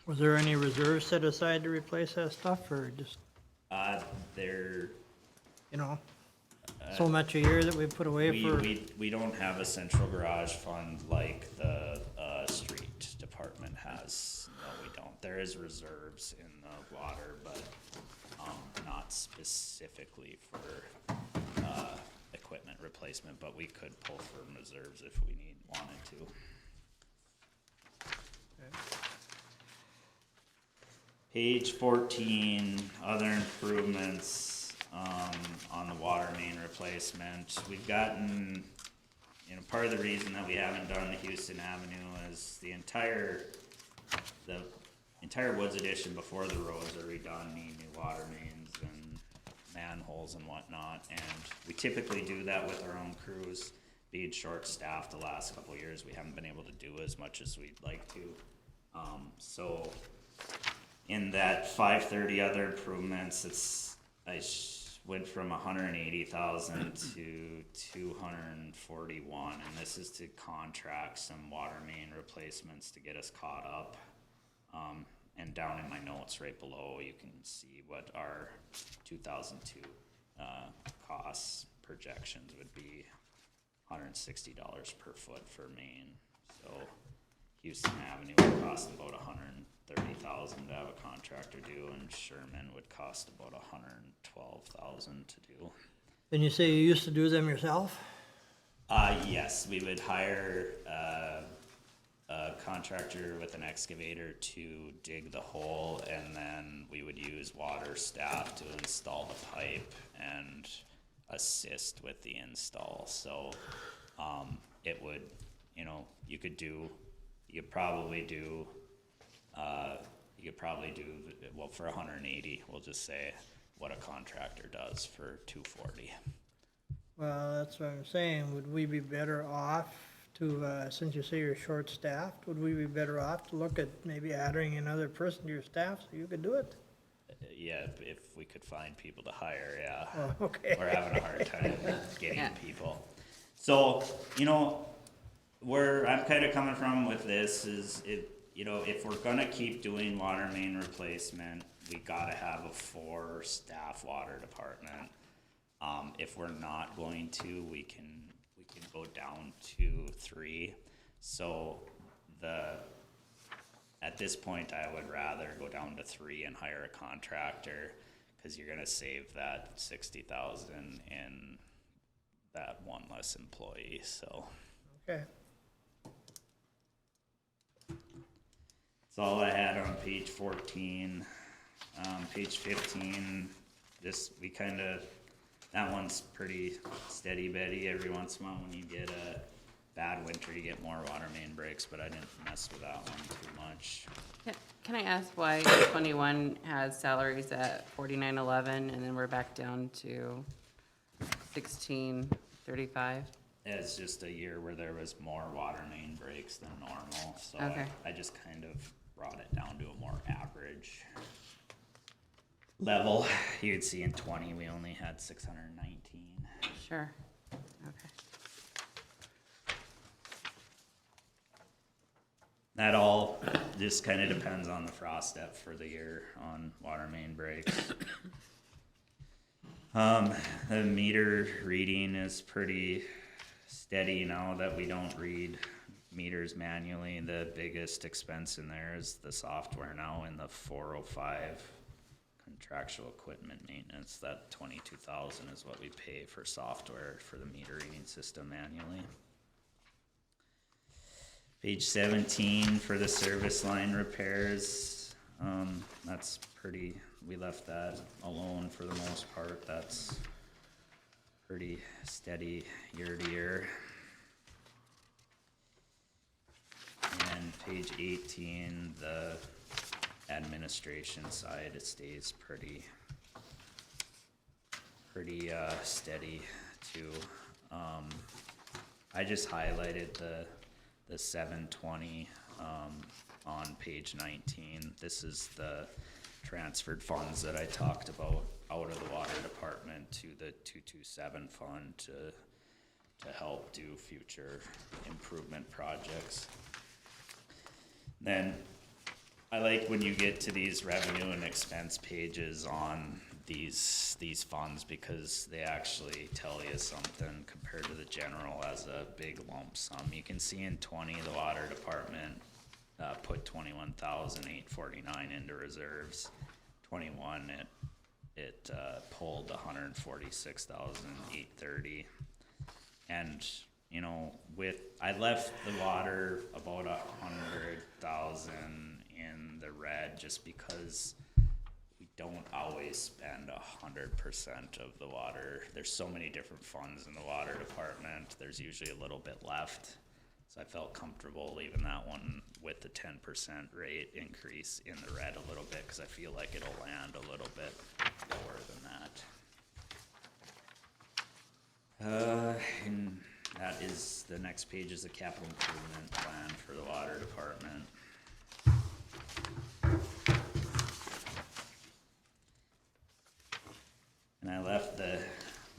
Was there any reserves set aside to replace that stuff, or just, They're, you know, so much a year that we put away for? we don't have a central garage fund like the, street department has. No, we don't. There is reserves in the water, but, not specifically for, equipment replacement, but we could pull from reserves if we wanted to. Page 14, other improvements, on the water main replacement. We've gotten, part of the reason that we haven't done the Houston Avenue is the entire Woods Addition before the roads are redone need new water mains and manholes and whatnot. And we typically do that with our own crews. Being short-staffed the last couple of years, we haven't been able to do as much as we'd like to. So in that 530 other improvements, I went from 180,000 to 241, and this is to contract some water main replacements to get us caught up. And down in my notes right below, you can see what our 2002 costs projections would be. $160 per foot for main. So Houston Avenue would cost about $130,000 to have a contractor do, and Sherman would cost about $112,000 to do. And you say you used to do them yourself? Yes, we would hire a contractor with an excavator to dig the hole, and then we would use water staff to install the pipe and assist with the install. So it would, you could probably do well for 180, we'll just say what a contractor does for 240. Well, that's what I'm saying. Would we be better off to, since you say you're short-staffed, would we be better off to look at maybe adding another person to your staff so you could do it? Yeah, if we could find people to hire, yeah. Oh, okay. We're having a hard time getting people. So, where I'm kind of coming from with this is, if we're gonna keep doing water main replacement, we gotta have a 4-staff water department. If we're not going to, we can go down to 3. So at this point, I would rather go down to 3 and hire a contractor, because you're gonna save that 60,000 in that one less employee, so. Okay. That's all I had on page 14. Page 15, that one's pretty steady Betty. Every once in a while when you get a bad winter, you get more water main breaks, but I didn't mess with that one too much. Can I ask why 21 has salaries at 4911 and then we're back down to 1635? It's just a year where there was more water main breaks than normal, so Okay. I just kind of brought it down to a more average level. You'd see in 20, we only had 619. Sure. Okay. That all just kind of depends on the frost depth for the year on water main breaks. The meter reading is pretty steady now that we don't read meters manually. The biggest expense in there is the software now in the 405 contractual equipment maintenance. That $22,000 is what we pay for software for the meter reading system manually. Page 17 for the service line repairs, that's we left that alone for the most part. That's pretty steady year to year. And page 18, the administration side, it stays pretty steady too. I just highlighted the 720 on page 19. This is the transferred funds that I talked about out of the water department to the 227 fund to help do future improvement projects. Then I like when you get to these revenue and expense pages on these funds, because they actually tell you something compared to the general as a big lump sum. You can see in 20, the water department put 21,849 into reserves. 21, it pulled 146,830. And you know, I left the water about 100,000 in the red just because we don't always spend 100% of the water. There's so many different funds in the water department. There's usually a little bit left. So I felt comfortable leaving that one with the 10% rate increase in the red a little bit, because I feel like it'll land a little bit lower than that. And that is, the next page is the capital improvement plan for the water department. And I left the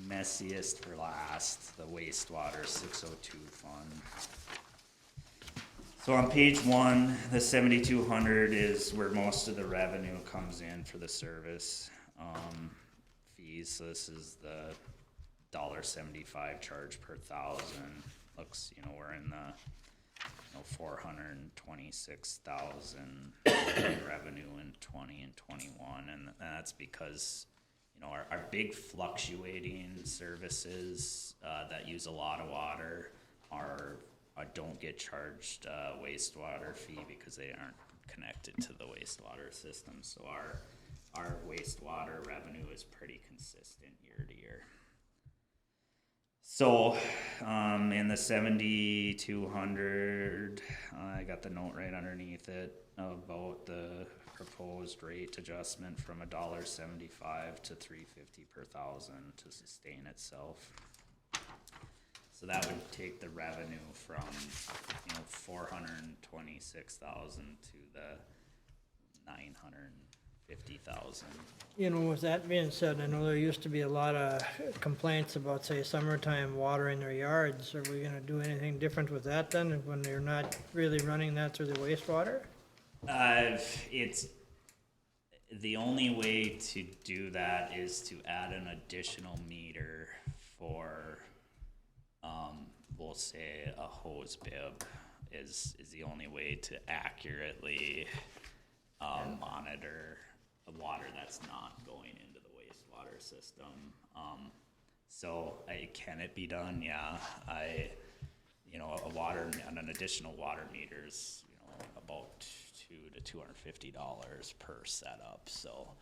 messiest for last, the wastewater 602 fund. So on page 1, the 7,200 is where most of the revenue comes in for the service fees. So this is the $1.75 charge per thousand. Looks, you know, we're in the 426,000 revenue in 20 and 21, and that's because, you know, our big fluctuating services that use a lot of water don't get charged wastewater fee because they aren't connected to the wastewater system. So our wastewater revenue is pretty consistent year to year. So in the 7,200, I got the note right underneath it about the proposed rate adjustment from $1.75 to $3.50 per thousand to sustain itself. So that would take the revenue from, you know, 426,000 to the 950,000. You know, with that being said, I know there used to be a lot of complaints about, say, summertime watering their yards. Are we gonna do anything different with that then, when they're not really running that through the wastewater? It's the only way to do that is to add an additional meter for, we'll say a hose bib is the only way to accurately monitor the water that's not going into the wastewater system. So can it be done? Yeah. An additional water meter's, you know, about $200 to $250 per setup. So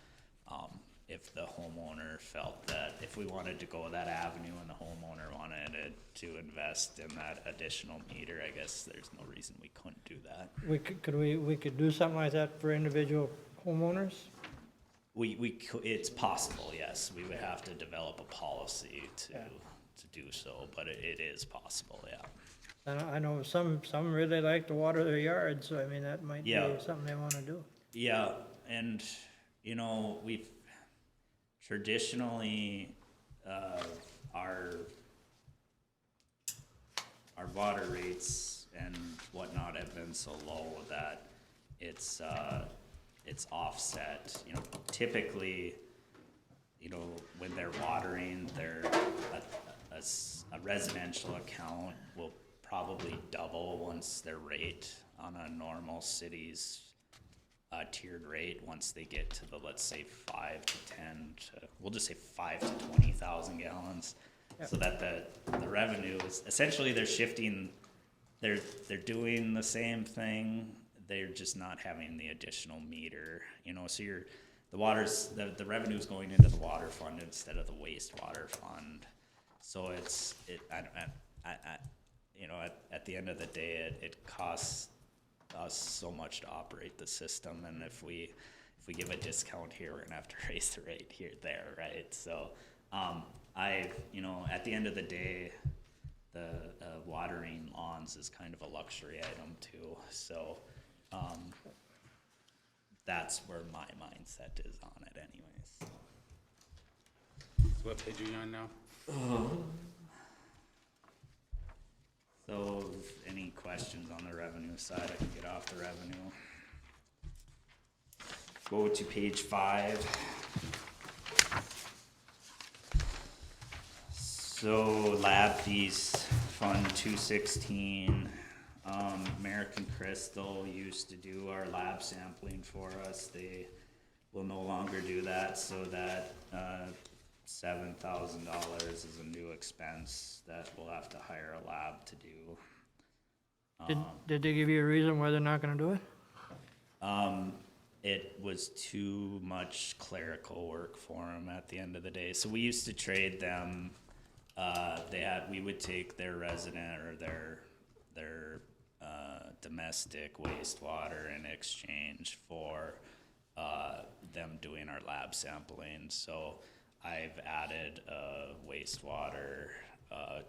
if the homeowner felt that if we wanted to go that avenue and the homeowner wanted to invest in that additional meter, I guess there's no reason we couldn't do that. We could do something like that for individual homeowners? It's possible, yes. We would have to develop a policy to do so, but it is possible, yeah. I know some really like to water their yards, so I mean, that might be something they wanna do. Yeah, and, you know, we've traditionally, our water rates and whatnot have been so low that it's offset. You know, typically, you know, when they're watering, a residential account will probably double once their rate on a normal city's tiered rate once they get to the, let's say, 5 to 10 to, we'll just say 5 to 20,000 gallons. Yep. So that the revenue is essentially they're shifting, they're doing the same thing, they're just not having the additional meter, you know. So the revenue is going into the water fund instead of the wastewater fund. So you know, at the end of the day, it costs us so much to operate the system, and if we give a discount here, we're gonna have to raise the rate there, right? So, you know, at the end of the day, the watering lawns is kind of a luxury item too. So, that's where my mindset is on it anyways. So what page are you on now? So, any questions on the revenue side, I can get off the revenue. Go to page 5. So, lab fees, Fund 216. American Crystal used to do our lab sampling for us. They will no longer do that, so that $7,000 is a new expense that we'll have to hire a lab to do. Did they give you a reason why they're not gonna do it? It was too much clerical work for them at the end of the day. So we used to trade them. We would take their resident or their domestic wastewater in exchange for them doing our lab sampling. So I've added a wastewater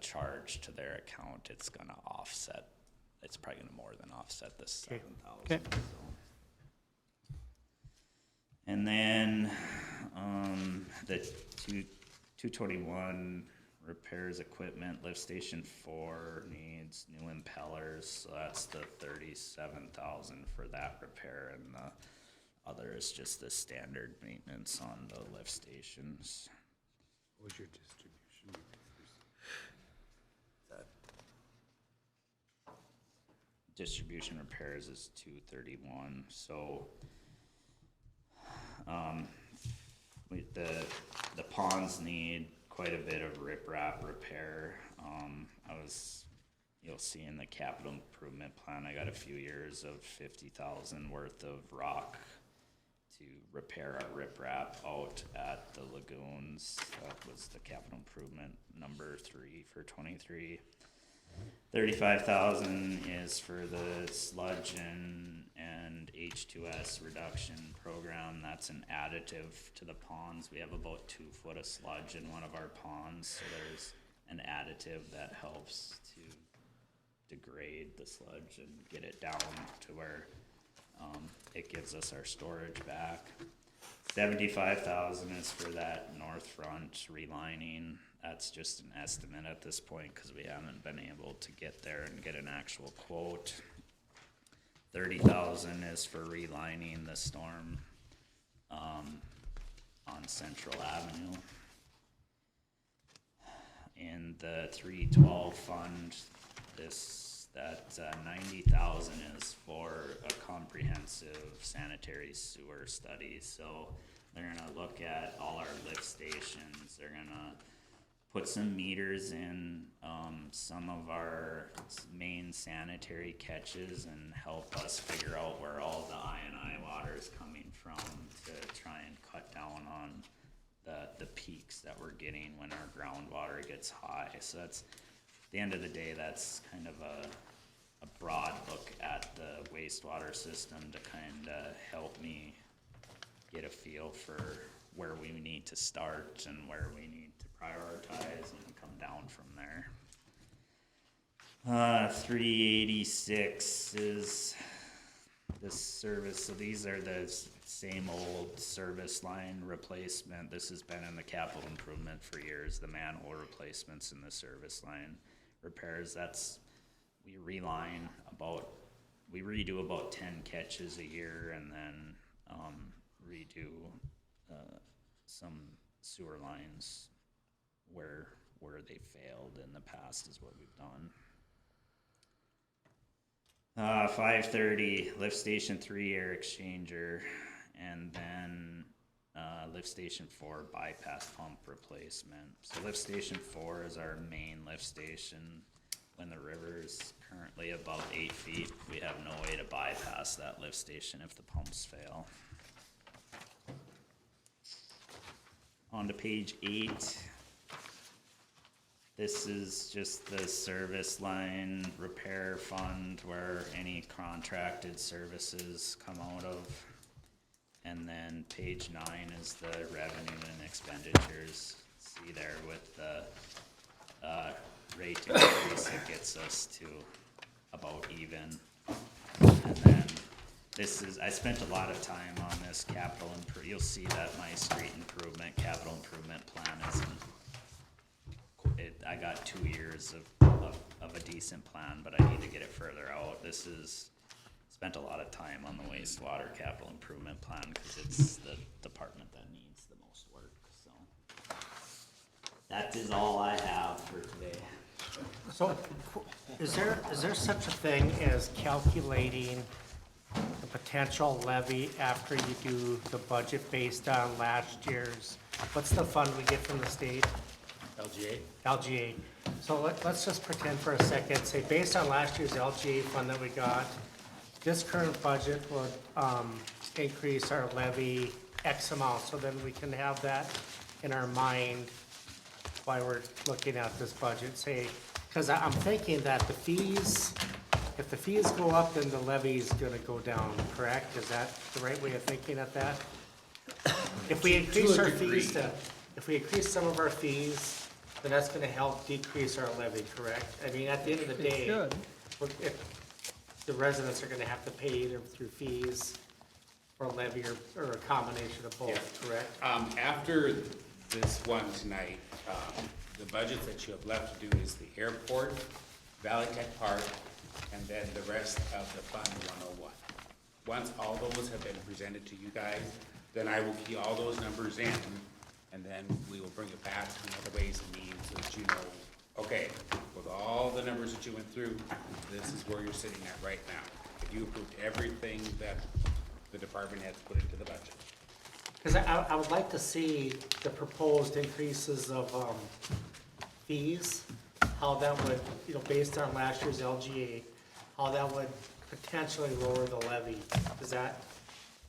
charge to their account. It's gonna offset. It's probably gonna more than offset the 7,000. Okay. And then the 221 repairs equipment, lift station 4 needs new impellers, so that's the 37,000 for that repair, and the other is just the standard maintenance on the lift stations. What was your distribution? Distribution repairs is 231, so the ponds need quite a bit of riprap repair. You'll see in the capital improvement plan, I got a few years of 50,000 worth of rock to repair our riprap out at the lagoons. That was the capital improvement number 3 for 23. 35,000 is for the sludge and H2S reduction program. That's an additive to the ponds. We have about 2 foot of sludge in one of our ponds, so there's an additive that helps to degrade the sludge and get it down to where it gives us our storage back. 75,000 is for that north front relining. That's just an estimate at this point because we haven't been able to get there and get an actual quote. 30,000 is for relining the storm on Central Avenue. In the 312 fund, that 90,000 is for a comprehensive sanitary sewer study. So they're gonna look at all our lift stations. They're gonna put some meters in some of our main sanitary catches and help us figure out where all the I&I water is coming from to try and cut down on the peaks that we're getting when our groundwater gets high. So that's, at the end of the day, that's kind of a broad look at the wastewater system to kind of help me get a feel for where we need to start and where we need to prioritize and come down from there. 386 is this service. So these are the same old service line replacement. This has been in the capital improvement for years, the manhole replacements and the service line repairs. We redo about 10 catches a year, and then redo some sewer lines where they failed in the past is what we've done. 530 lift station 3 air exchanger, and then lift station 4 bypass pump replacement. So lift station 4 is our main lift station. When the river is currently above 8 feet, we have no way to bypass that lift station if the pumps fail. On to page 8. This is just the service line repair fund where any contracted services come out of. And then page 9 is the revenue and expenditures. See there with the rate increase, it gets us to about even. And then this is, I spent a lot of time on this capital you'll see that my street improvement, capital improvement plan is I got 2 years of a decent plan, but I need to get it further out. This is, spent a lot of time on the wastewater capital improvement plan, cause it's the department that needs the most work, so. That is all I have for today. So, is there such a thing as calculating the potential levy after you do the budget based on last year's, what's the fund we get from the state? LGA? LGA. So let's just pretend for a second, say based on last year's LGA fund that we got, this current budget would increase our levy X amount, so then we can have that in our mind while we're looking at this budget, say, because I'm thinking that the fees, if the fees go up, then the levy's gonna go down, correct? Is that the right way of thinking at that? If we increase our fees if we increase some of our fees, then that's gonna help decrease our levy, correct? I mean, at the end of the day, if the residents are gonna have to pay either through fees or levy or a combination of both, correct? After this one tonight, the budgets that you have left to do is the airport, Valley Tech Park, and then the rest of the Fund 101. Once all those have been presented to you guys, then I will key all those numbers in, and then we will bring it back to another Ways and Means so that you know, okay, with all the numbers that you went through, this is where you're sitting at right now. If you approved everything that the department has put into the budget. Because I would like to see the proposed increases of fees, how that would, based on last year's LGA, how that would potentially lower the levy. Does that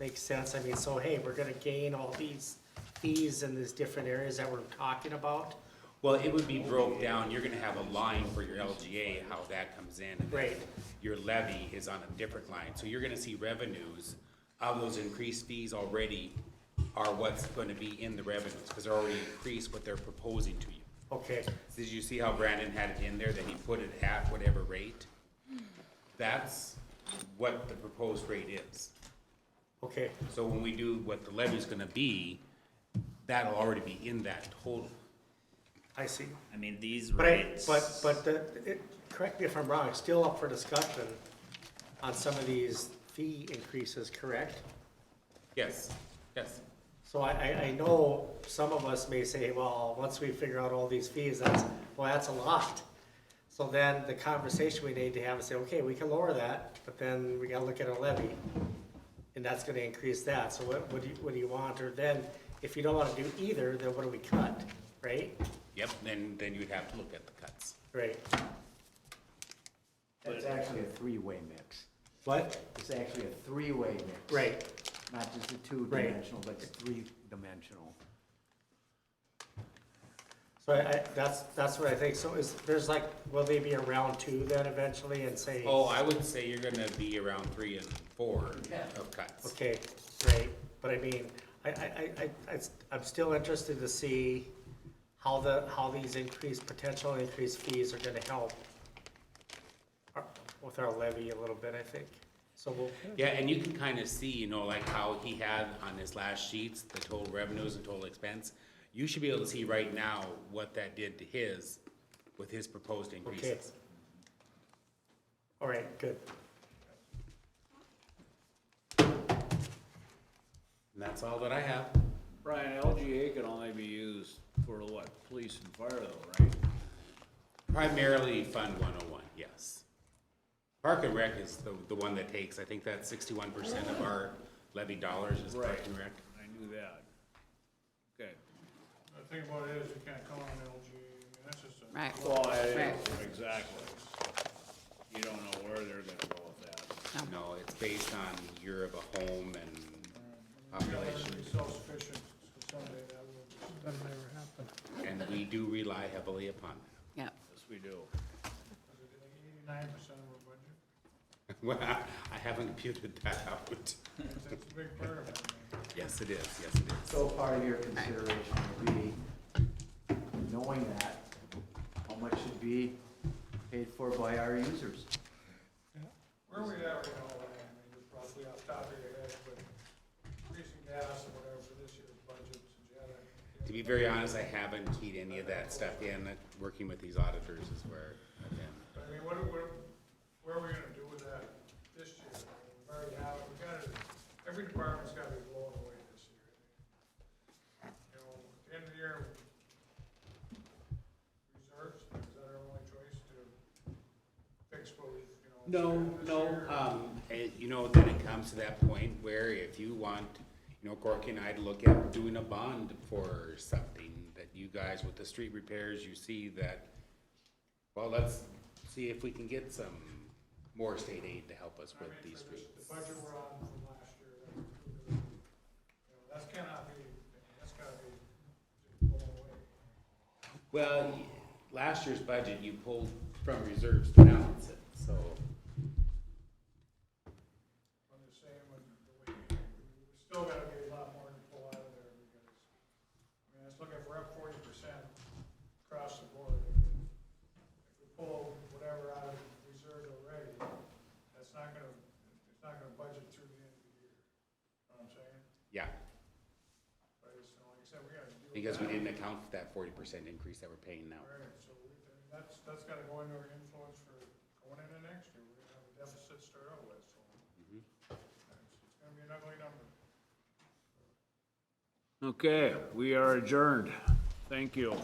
make sense? I mean, so hey, we're gonna gain all these fees in these different areas that we're talking about. Well, it would be broke down, you're gonna have a line for your LGA, how that comes in. And then Right. your levy is on a different line, so you're gonna see revenues of those increased fees already are what's gonna be in the revenues, because they're already increased what they're proposing to you. Okay. Did you see how Brandon had it in there, that he put it at whatever rate? That's what the proposed rate is. Okay. So when we do what the levy's gonna be, that'll already be in that total. I see. I mean, these But rates. correct me if I'm wrong, it's still up for discussion on some of these fee increases, correct? Yes, yes. So I know some of us may say, well, once we figure out all these fees, that's a lot. So then the conversation we need to have is say, okay, we can lower that, but then we gotta look at our levy. And that's gonna increase that. So what do you want? Or then, if you don't wanna do either, then what do we cut, right? Yep, then you'd have to look at the cuts. Right. It's actually a three-way mix. What? It's actually a three-way mix. Right. Not just a two-dimensional, but it's three-dimensional. So that's what I think. So will they be around 2 then eventually and say? Oh, I would say you're gonna be around 3 and 4 of cuts. Okay, great. But I mean, I'm still interested to see how these potential increased fees are gonna help with our levy a little bit, I think. So Yeah, and you can kind of see, like how he had on his last sheets, the total revenues and total expense. You should be able to see right now what that did to his, with his proposed increases. Okay. All right, good. And that's all that I have. Brian, LGA can only be used for what, police and fire though, right? Primarily Fund 101, yes. Park and Rec is the one that takes, I think that's 61% of our levy dollars is Park and Rec. I knew that. Okay. The thing about it is you can't count on LG, I mean, that's just a. Right. Well, Right. exactly. You don't know where they're gonna go with that. No, it's based on year of a home and We gotta population. be self-sufficient, so someday that will never happen. And we do rely heavily upon that. Yeah, we do. Is it 89% of our budget? Well, I haven't computed that out. That's a big part of it. Yes, it is, yes, it is. So part of your consideration would be knowing that, how much should be paid for by our users. Where are we at right now, I mean, just roughly off the top of your head with increasing gas or whatever for this year's budget, since you had a. To be very honest, I haven't keyed any of that stuff in. Working with these auditors is where I've been. I mean, where are we gonna do with that this year? I mean, we've already have, we gotta, every department's gotta be blown away this year. You know, at the end of the year, reserves, is that our only choice to fix what we, you know? No, you know, then it comes to that point where if you want, you know, Corky and I to look at doing a bond for something that you guys with the street repairs, you see that, well, let's see if we can get some more state aid to help us with these streets. The budget we're on from last year, you know, that's cannot be, that's gotta be blown away. Well, last year's budget, you pulled from reserves to balance it, so. I'm just saying, when, we still gotta get a lot more to pull out of there, because, I mean, let's look at, we're up 40% across the board. I mean, if we pull whatever out of reserves already, that's not gonna, it's not gonna budget through the end of the year. Know what I'm saying? Yeah, But it's, you know, like I said, we gotta deal with that. because we didn't account for that 40% increase that we're paying now. Right, so we, I mean, that's gotta go into our influence for going into next year. We're gonna have a deficit to start out with, so. It's gonna be an ugly number. Okay, we are adjourned. Thank you.